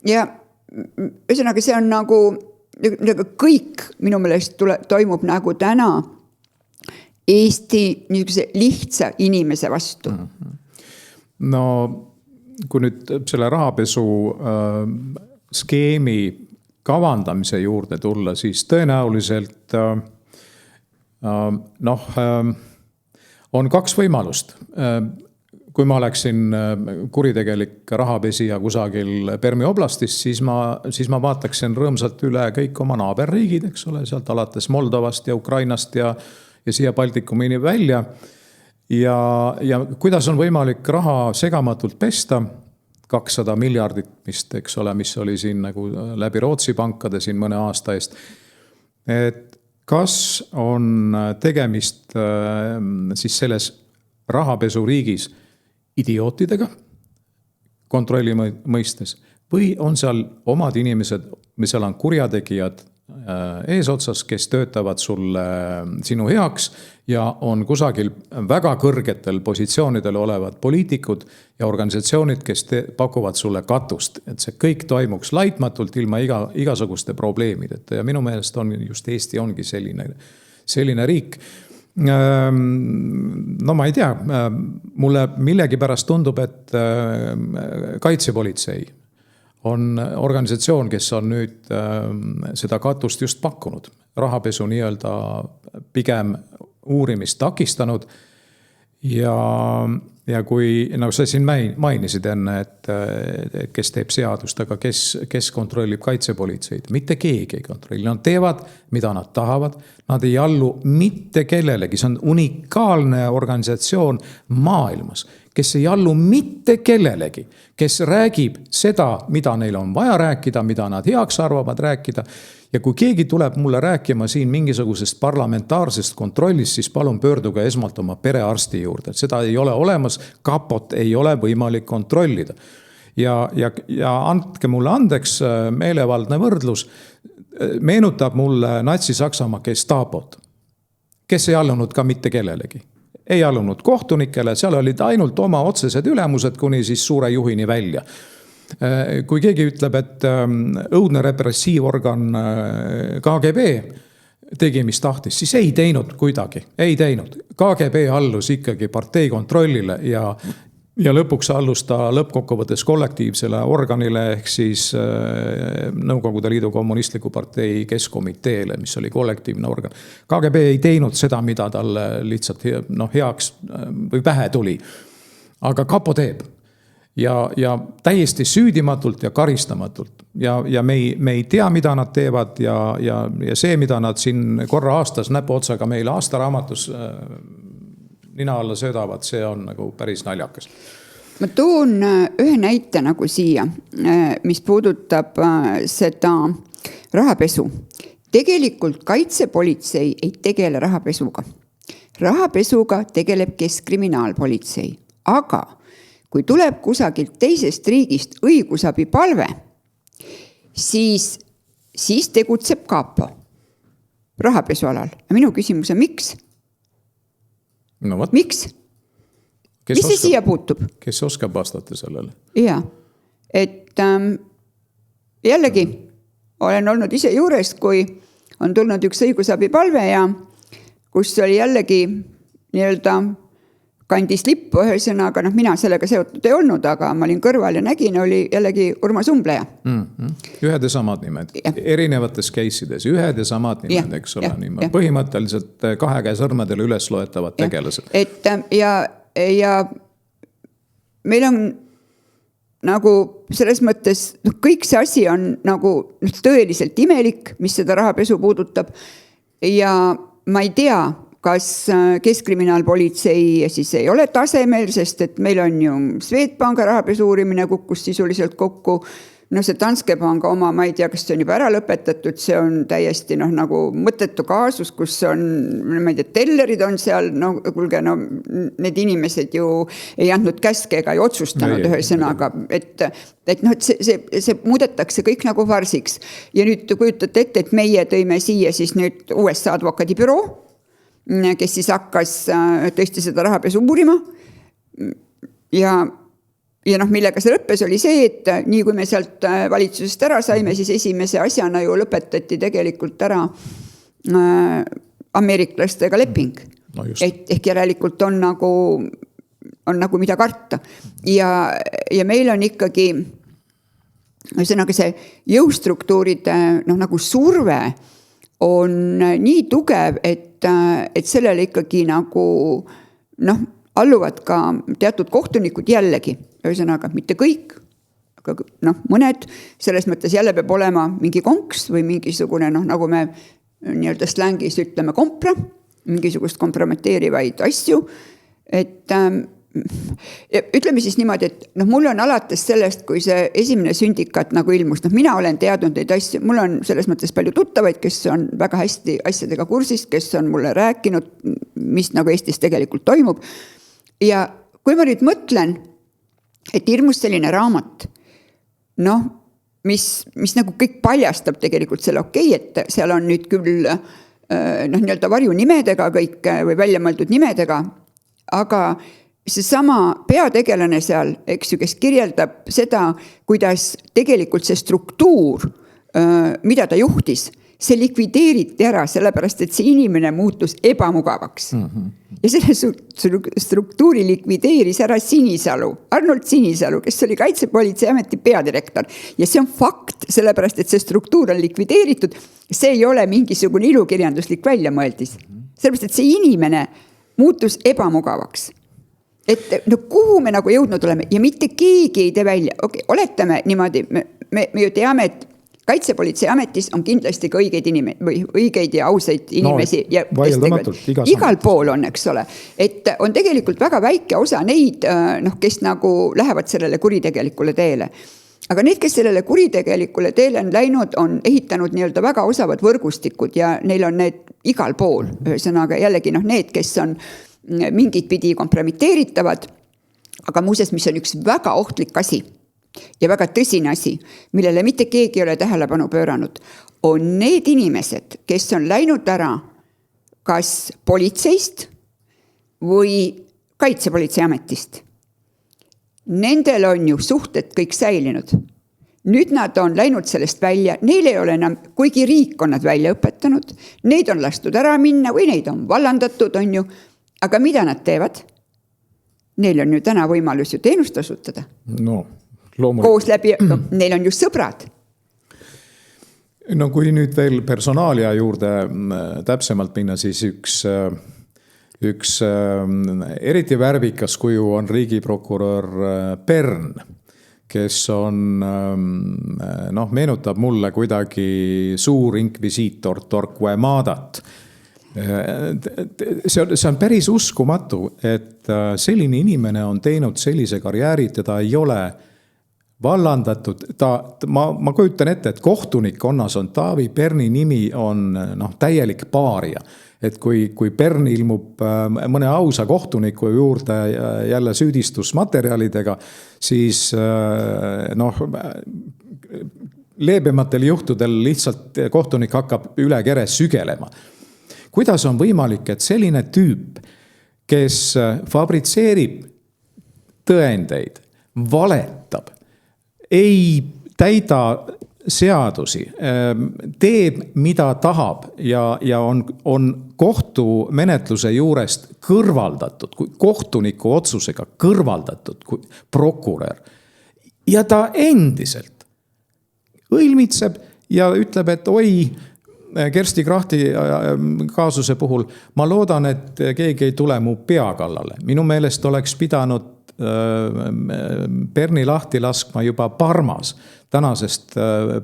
Ja ühesõnaga see on nagu kõik minu meelest toimub nagu täna Eesti niisuguse lihtsa inimese vastu. No kui nüüd selle rahapesu skeemi kavandamise juurde tulla, siis tõenäoliselt on 2 võimalust. Kui ma oleksin kuritegelik rahapesija kusagil Permi oblastis, siis ma vaataksin rõõmsalt üle kõik oma naaberriigid, eks ole, sealt alates Moldovast ja Ukrainast ja siia Baltikumini välja. Ja kuidas on võimalik raha segamatult pesta, 200 miljardit vist, eks ole, mis oli siin nagu läbi Rootsi pankade siin mõne aasta eest. Et kas on tegemist siis selles rahapesuriigis idiootidega kontrolli mõistes või on seal omad inimesed, või seal on kurjategijad eesotsas, kes töötavad sulle sinu heaks ja on kusagil väga kõrgetel positsioonidel olevad poliitikud ja organisatsioonid, kes pakuvad sulle katust. Et see kõik toimuks laitmatult ilma igasuguste probleemideta ja minu meelest on just Eesti ongi selline riik. No ma ei tea, mulle millegipärast tundub, et kaitsepolitsei on organisatsioon, kes on nüüd seda katust just pakkunud. Rahapesu nii-öelda pigem uurimist takistanud. Ja kui sa siin mainisid enne, et kes teeb seadust, aga kes kontrollib kaitsepolitseid? Mitte keegi ei kontrolli. Nad teevad, mida nad tahavad. Nad ei allu mitte kellelegi. See on unikaalne organisatsioon maailmas, kes ei allu mitte kellelegi, kes räägib seda, mida neil on vaja rääkida, mida nad heaks arvavad rääkida. Ja kui keegi tuleb mulle rääkima siin mingisugusest parlamentaarsest kontrollist, siis palun pöörduge esmalt oma perearsti juurde. Seda ei ole olemas, kapot ei ole võimalik kontrollida. Ja andke mulle andeks meelevaldne võrdlus, meenutab mulle Natsi-Saksamaa Gestapot, kes ei allunud ka mitte kellelegi. Ei allunud kohtunikele, seal olid ainult oma otsesed ülemused kuni siis suure juhini välja. Kui keegi ütleb, et õudne repressiivorgan KGB tegi, mis tahtis, siis ei teinud kuidagi, ei teinud. KGB allus ikkagi partei kontrollile ja lõpuks allus ta lõppkokkuvõttes kollektiivsele organile ehk siis Nõukogude Liidu kommunistliku partei keskomiteele, mis oli kollektiivne organ. KGB ei teinud seda, mida talle lihtsalt heaks või pähe tuli. Aga kapo teeb. Ja täiesti süüdimatult ja karistamatult. Ja me ei tea, mida nad teevad ja see, mida nad siin korra aastas näpuotsaga meile aastaraamatus nina alla söödavad, see on nagu päris naljakas. Ma toon ühe näite nagu siia, mis puudutab seda rahapesu. Tegelikult kaitsepolitsei ei tegele rahapesuga. Rahapesuga tegeleb Keskkriminaalpolitsei, aga kui tuleb kusagilt teisest riigist õigusabipalve, siis tegutseb kapo rahapesualal. Ja minu küsimus on, miks? No võt. Miks? Mis see siia puutub? Kes oskab vastata sellele? Jaa, et jällegi olen olnud ise juures, kui on tulnud üks õigusabipalve ja kus oli jällegi nii-öelda kandis lippu ühesõnaga, mina sellega seotud ei olnud, aga ma olin kõrval ja nägin, oli jällegi Urmas Umbleja. Ühed ja samad nimed, erinevates case'ides, ühed ja samad nimed, eks ole, põhimõtteliselt 2 käe sõrmedele üles loetavad tegelased. Et ja meil on nagu selles mõttes, kõik see asi on nagu tõeliselt imelik, mis seda rahapesu puudutab ja ma ei tea, kas Keskkriminaalpolitsei siis ei ole tasemel, sest et meil on ju Swedbanka rahapesu uurimine kukkus sisuliselt kokku. See Danske Panga oma, ma ei tea, kas see on juba ära lõpetatud, see on täiesti nagu mõttetu kaasus, kus on, ma ei tea, tellerid on seal, kuulge, need inimesed ju ei andnud käske ega ei otsustanud ühe sõnaga, et see muudetakse kõik nagu farsiks. Ja nüüd kujutate ette, et meie tõime siia siis nüüd USA advokaadibüroo, kes siis hakkas tõesti seda rahapesu uurima ja millega see lõppes oli see, et nii kui me sealt valitsusest ära saime, siis esimese asjana ju lõpetati tegelikult ära ameeriklastega leping. No ehk järelikult on nagu mida karta. Ja meil on ikkagi ühesõnaga see jõustruktuuride nagu surve on nii tugev, et sellele ikkagi nagu alluvad ka teatud kohtunikud jällegi, ühesõnaga mitte kõik, aga mõned, selles mõttes jälle peab olema mingi konks või mingisugune, nagu me nii-öelda slängis ütleme kompra, mingisugust kompromiteerivaid asju, et ütleme siis niimoodi, et mul on alates sellest, kui see esimene syndikat nagu ilmus, mina olen teadnud neid asju, mul on selles mõttes palju tuttavaid, kes on väga hästi asjadega kursis, kes on mulle rääkinud, mis nagu Eestis tegelikult toimub. Ja kui ma nüüd mõtlen, et ilmus selline raamat, mis nagu kõik paljastab tegelikult selle et seal on nüüd küll nii-öelda varjunimedega kõik või väljamõeldud nimedega, aga see sama peategelane seal, eks ju, kes kirjeldab seda, kuidas tegelikult see struktuur, mida ta juhtis, see likvideeriti ära, sellepärast, et see inimene muutus ebamugavaks. Ja selle struktuuri likvideeris ära Sinisalu, Arnold Sinisalu, kes oli Kaitsepolitseiameti peadirektor. Ja see on fakt, sellepärast, et see struktuur on likvideeritud. See ei ole mingisugune ilukirjanduslik väljamõeldis. Sellepärast, et see inimene muutus ebamugavaks. Et kuhu me nagu jõudnud oleme ja mitte keegi ei tee välja. Oletame niimoodi, me ju teame, et Kaitsepolitseiametis on kindlasti ka õigeid ja ausaid inimesi. Igal pool on, eks ole. Et on tegelikult väga väike osa neid, kes nagu lähevad sellele kuritegelikule teele. Aga need, kes sellele kuritegelikule teele on läinud, on ehitanud nii-öelda väga osavad võrgustikud ja neil on need igal pool. Ühesõnaga jällegi need, kes on mingid pidi kompromiteeritavad, aga muuseas, mis on üks väga ohtlik asi ja väga tõsine asi, millele mitte keegi ei ole tähelepanu pööranud, on need inimesed, kes on läinud ära kas politseist või Kaitsepolitseiametist. Nendel on ju suhted kõik säilinud. Nüüd nad on läinud sellest välja, neil ei ole enam, kuigi riik on nad välja õpetanud, neid on lastud ära minna või neid on vallandatud, on ju. Aga mida nad teevad? Neil on ju täna võimalus ju teenust osutada. Koos läbi, neil on ju sõbrad. Kui nüüd veel personaalia juurde täpsemalt minna, siis üks eriti värvikas kuju on riigiprokurör Pern, kes on, meenutab mulle kuidagi suur inkvisiitor Torquemadat. See on päris uskumatu, et selline inimene on teinud sellise karjääri, teda ei ole vallandatud, ma kujutan ette, et kohtunikkonnas on Taavi Perni nimi on täielik paaria. Et kui Pern ilmub mõne ausa kohtuniku juurde jälle süüdistusmaterjalidega, siis leebematel juhtudel lihtsalt kohtunik hakkab üle kere sügelema. Kuidas on võimalik, et selline tüüp, kes fabritseerib tõendeid, valetab, ei täida seadusi, teeb, mida tahab ja on kohtumenetluse juurest kõrvaldatud, kohtuniku otsusega kõrvaldatud kui prokurör. Ja ta endiselt õilmitseb ja ütleb, et oi, Kersti Krachti kaasuse puhul ma loodan, et keegi ei tule mu pea kallale. Minu meelest oleks pidanud Perni lahti laskma juba Parmas, tänasest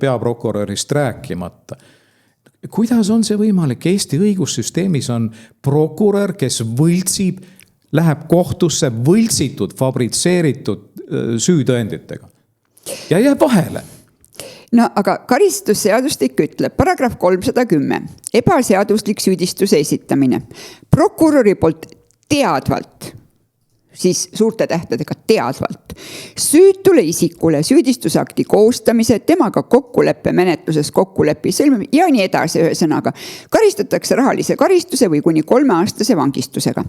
peaprokurörist rääkimata. Kuidas on see võimalik? Eesti õigussüsteemis on prokurör, kes võltsib, läheb kohtusse võltsitud, fabritseeritud süütõenditega ja jääb vahele. No aga karistusseadustik ütleb, paragrahv 310, ebaseaduslik süüdistuse esitamine. Prokuröri poolt teadvalt, siis suurte tähtedega teadvalt, süütule isikule süüdistusakti koostamise, temaga kokkuleppe menetluses kokkuleppi sõlmimine ja nii edasi ühesõnaga. Karistatakse rahalise karistuse või kuni 3-aastase vangistusega.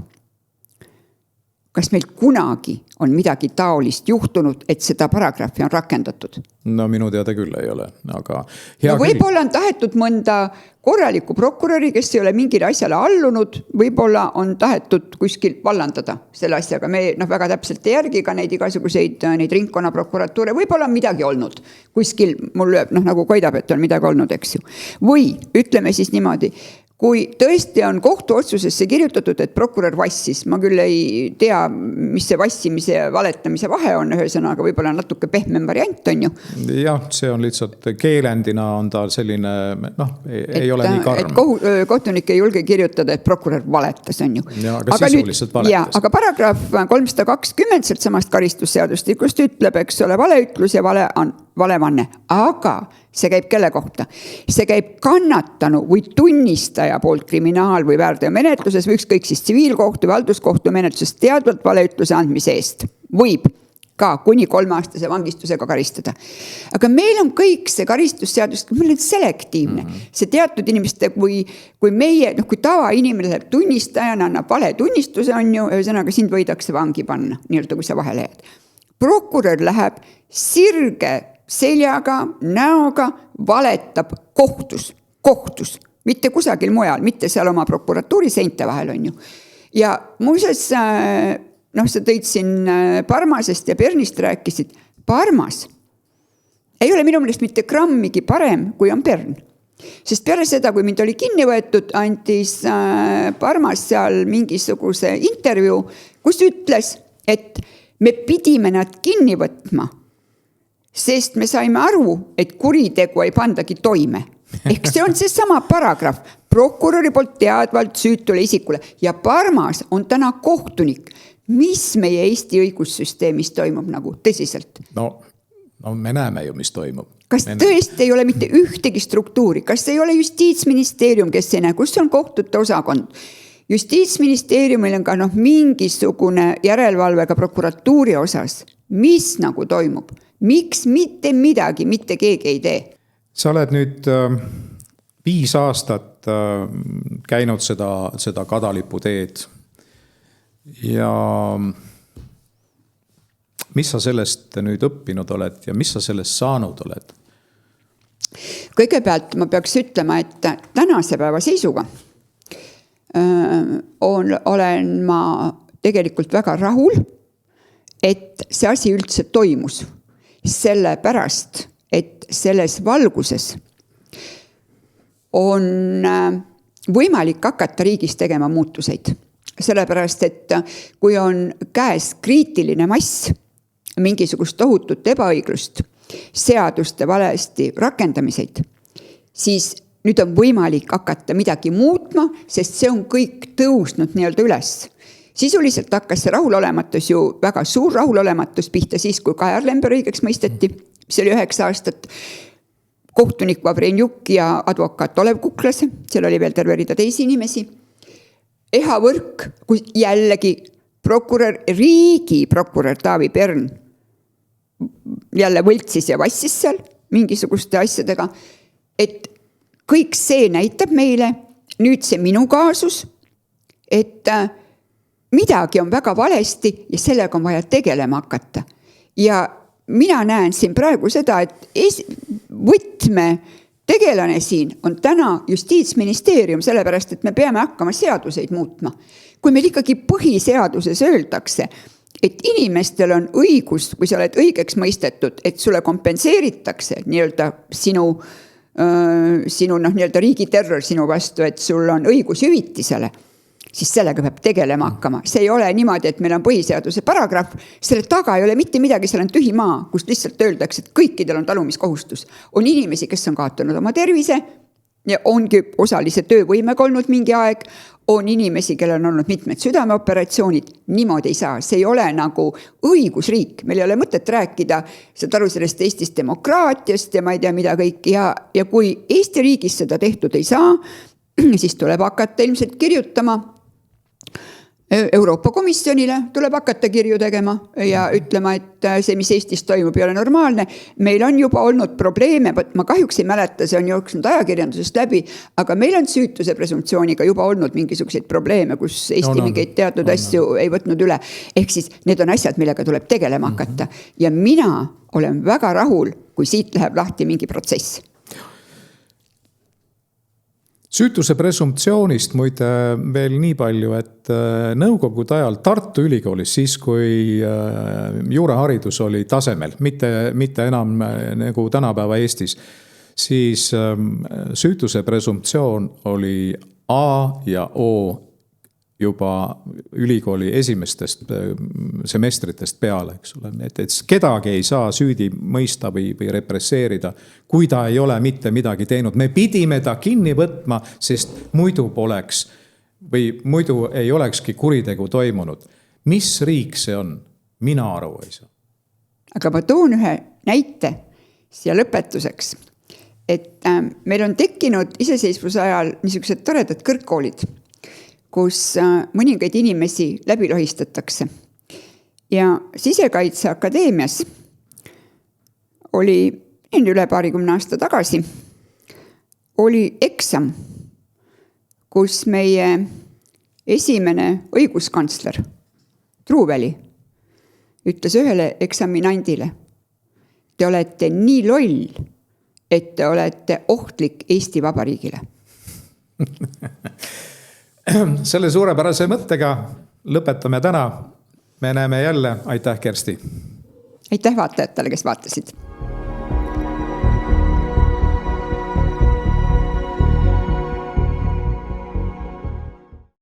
Kas meil kunagi on midagi taolist juhtunud, et seda paragrahvi on rakendatud? No minu teada küll ei ole, aga võib-olla on tahetud mõnda korralikku prokuröri, kes ei ole mingile asjale allunud, võib-olla on tahetud kuskil vallandada selle asjaga. Me väga täpselt ei järgi ka neid igasuguseid neid ringkonna prokuratuure, võib-olla on midagi olnud. Kuskil mul lööb, nagu koidab, et on midagi olnud, eks ju. Või ütleme siis niimoodi, kui tõesti on kohtuotsusesse kirjutatud, et prokurör vassis, ma küll ei tea, mis see vassimise ja valetamise vahe on ühesõnaga, võib-olla natuke pehmem variant on ju. Jah, see on lihtsalt keelendina on ta selline, ei ole nii karm. Et kohtunik ei julge kirjutada, et prokurör valetas on ju. Ja, aga sisuliselt valetas. Aga paragrahv 320 sealt samast karistusseadustikust ütleb, eks ole, valeütlus ja valevanne, aga see käib kelle kohta? See käib kannatanu või tunnistaja poolt kriminaal- või väärteomenetluses või ükskõik siis tsiviilkohtu või halduskohtu menetluses teadvalt valeütluse andmise eest. Võib ka kuni 3-aastase vangistusega karistada. Aga meil on kõik see karistusseadus, meil on selektiivne. See teatud inimeste, kui meie, kui tava inimene läheb tunnistajana, annab vale tunnistuse on ju, ühesõnaga sind võidakse vangi panna, nii-öelda kui sa vahele jääd. Prokurör läheb sirge seljaga, näoga, valetab kohtus, mitte kusagil mujal, mitte seal oma prokuratuuri seinte vahel on ju. Ja muuseas, sa tõid siin Parmasest ja Pernist rääkisid, Parmas ei ole minu meelest mitte grammigi parem, kui on Pern. Sest peale seda, kui mind oli kinni võetud, andis Parmas seal mingisuguse intervjuu, kus ütles, et me pidime nad kinni võtma, sest me saime aru, et kuritegu ei pandagi toime. Ehk see on see sama paragrahv, prokuröri poolt teadvalt süütule isikule ja Parmas on täna kohtunik. Mis meie Eesti õigussüsteemis toimub nagu tõsiselt? No me näeme ju, mis toimub. Kas tõesti ei ole mitte ühtegi struktuuri? Kas ei ole justiitsministeerium, kes ei näe, kus on kohtute osakond? Justiitsministeeriumil on ka mingisugune järelevalvega prokuratuuri osas. Mis nagu toimub? Miks mitte midagi, mitte keegi ei tee? Sa oled nüüd 5 aastat käinud seda kadalipu teed ja mis sa sellest nüüd õppinud oled ja mis sa sellest saanud oled? Kõigepealt ma peaks ütlema, et tänase päeva seisuga olen ma tegelikult väga rahul, et see asi üldse toimus. Sellepärast, et selles valguses on võimalik hakata riigis tegema muutuseid. Sellepärast, et kui on käes kriitiline mass, mingisugust tohutut ebaõiglust, seaduste valesti rakendamiseid, siis nüüd on võimalik hakata midagi muutma, sest see on kõik tõusnud nii-öelda üles. Sisuliselt hakkas see rahulolematus ju, väga suur rahulolematus pihta siis, kui Kajar Lember õigeks mõisteti, mis oli 9 aastat, kohtunik Vavrenjuk ja advokaat Olev Kuklas, seal oli veel terve rida teisi inimesi. Eha Võrk, kus jällegi riigiprokurör Taavi Pern jälle võltsis ja vassis seal mingisuguste asjadega, et kõik see näitab meile, nüüd see minu kaasus, et midagi on väga valesti ja sellega on vaja tegelema hakata. Ja mina näen siin praegu seda, et võtme tegelane siin on täna Justiitsministeerium, sellepärast, et me peame hakkama seaduseid muutma. Kui meil ikkagi põhiseaduses öeldakse, et inimestel on õigus, kui sa oled õigeks mõistetud, et sulle kompenseeritakse nii-öelda sinu nii-öelda riigiterror sinu vastu, et sul on õigus hüvitisele, siis sellega peab tegelema hakkama. See ei ole niimoodi, et meil on põhiseaduse paragrahv, selle taga ei ole mitte midagi, seal on tühi maa, kus lihtsalt öeldakse, et kõikidel on talumiskohustus. On inimesi, kes on kaotanud oma tervise ja ongi osalise töövõimega olnud mingi aeg, on inimesi, kellel on olnud mitmed südameoperatsioonid, niimoodi ei saa. See ei ole nagu õigusriik, meil ei ole mõtet rääkida sellest Eestis demokraatiast ja ma ei tea mida kõik. Ja kui Eesti riigis seda tehtud ei saa, siis tuleb hakata ilmselt kirjutama Euroopa Komisjonile, tuleb hakata kirju tegema ja ütlema, et see, mis Eestis toimub, ei ole normaalne. Meil on juba olnud probleeme, ma kahjuks ei mäleta, see on jooksnud ajakirjandusest läbi, aga meil on süütuse presumptsiooniga juba olnud mingisuguseid probleeme, kus Eesti mingeid teatud asju ei võtnud üle. Ehk siis need on asjad, millega tuleb tegelema hakata. Ja mina olen väga rahul, kui siit läheb lahti mingi protsess. Süütuse presumptsioonist muide veel nii palju, et nõukogude ajal Tartu Ülikoolis, siis kui juuraharidus oli tasemel, mitte enam nagu tänapäeva Eestis, siis süütuse presumptsioon oli A ja O juba ülikooli esimestest semestritest peale, eks ole. Et kedagi ei saa süüdi mõista või represseerida, kui ta ei ole mitte midagi teinud. Me pidime ta kinni võtma, sest muidu ei olekski kuritegu toimunud. Mis riik see on? Mina aru ei saa. Aga ma toon ühe näite siia lõpetuseks, et meil on tekkinud iseseisvuse ajal niisugused toredad kõrgkoolid, kus mõningaid inimesi läbi lohistatakse. Ja Sisekaitseakadeemias oli üle 20 aasta tagasi oli eksam, kus meie esimene õiguskantsler Truuväli ütles ühele eksaminandile, te olete nii loll, et te olete ohtlik Eesti Vabariigile. Selle suurepärase mõttega lõpetame täna. Me näeme jälle. Aitäh, Kersti. Aitäh vaatajatele, kes vaatasid.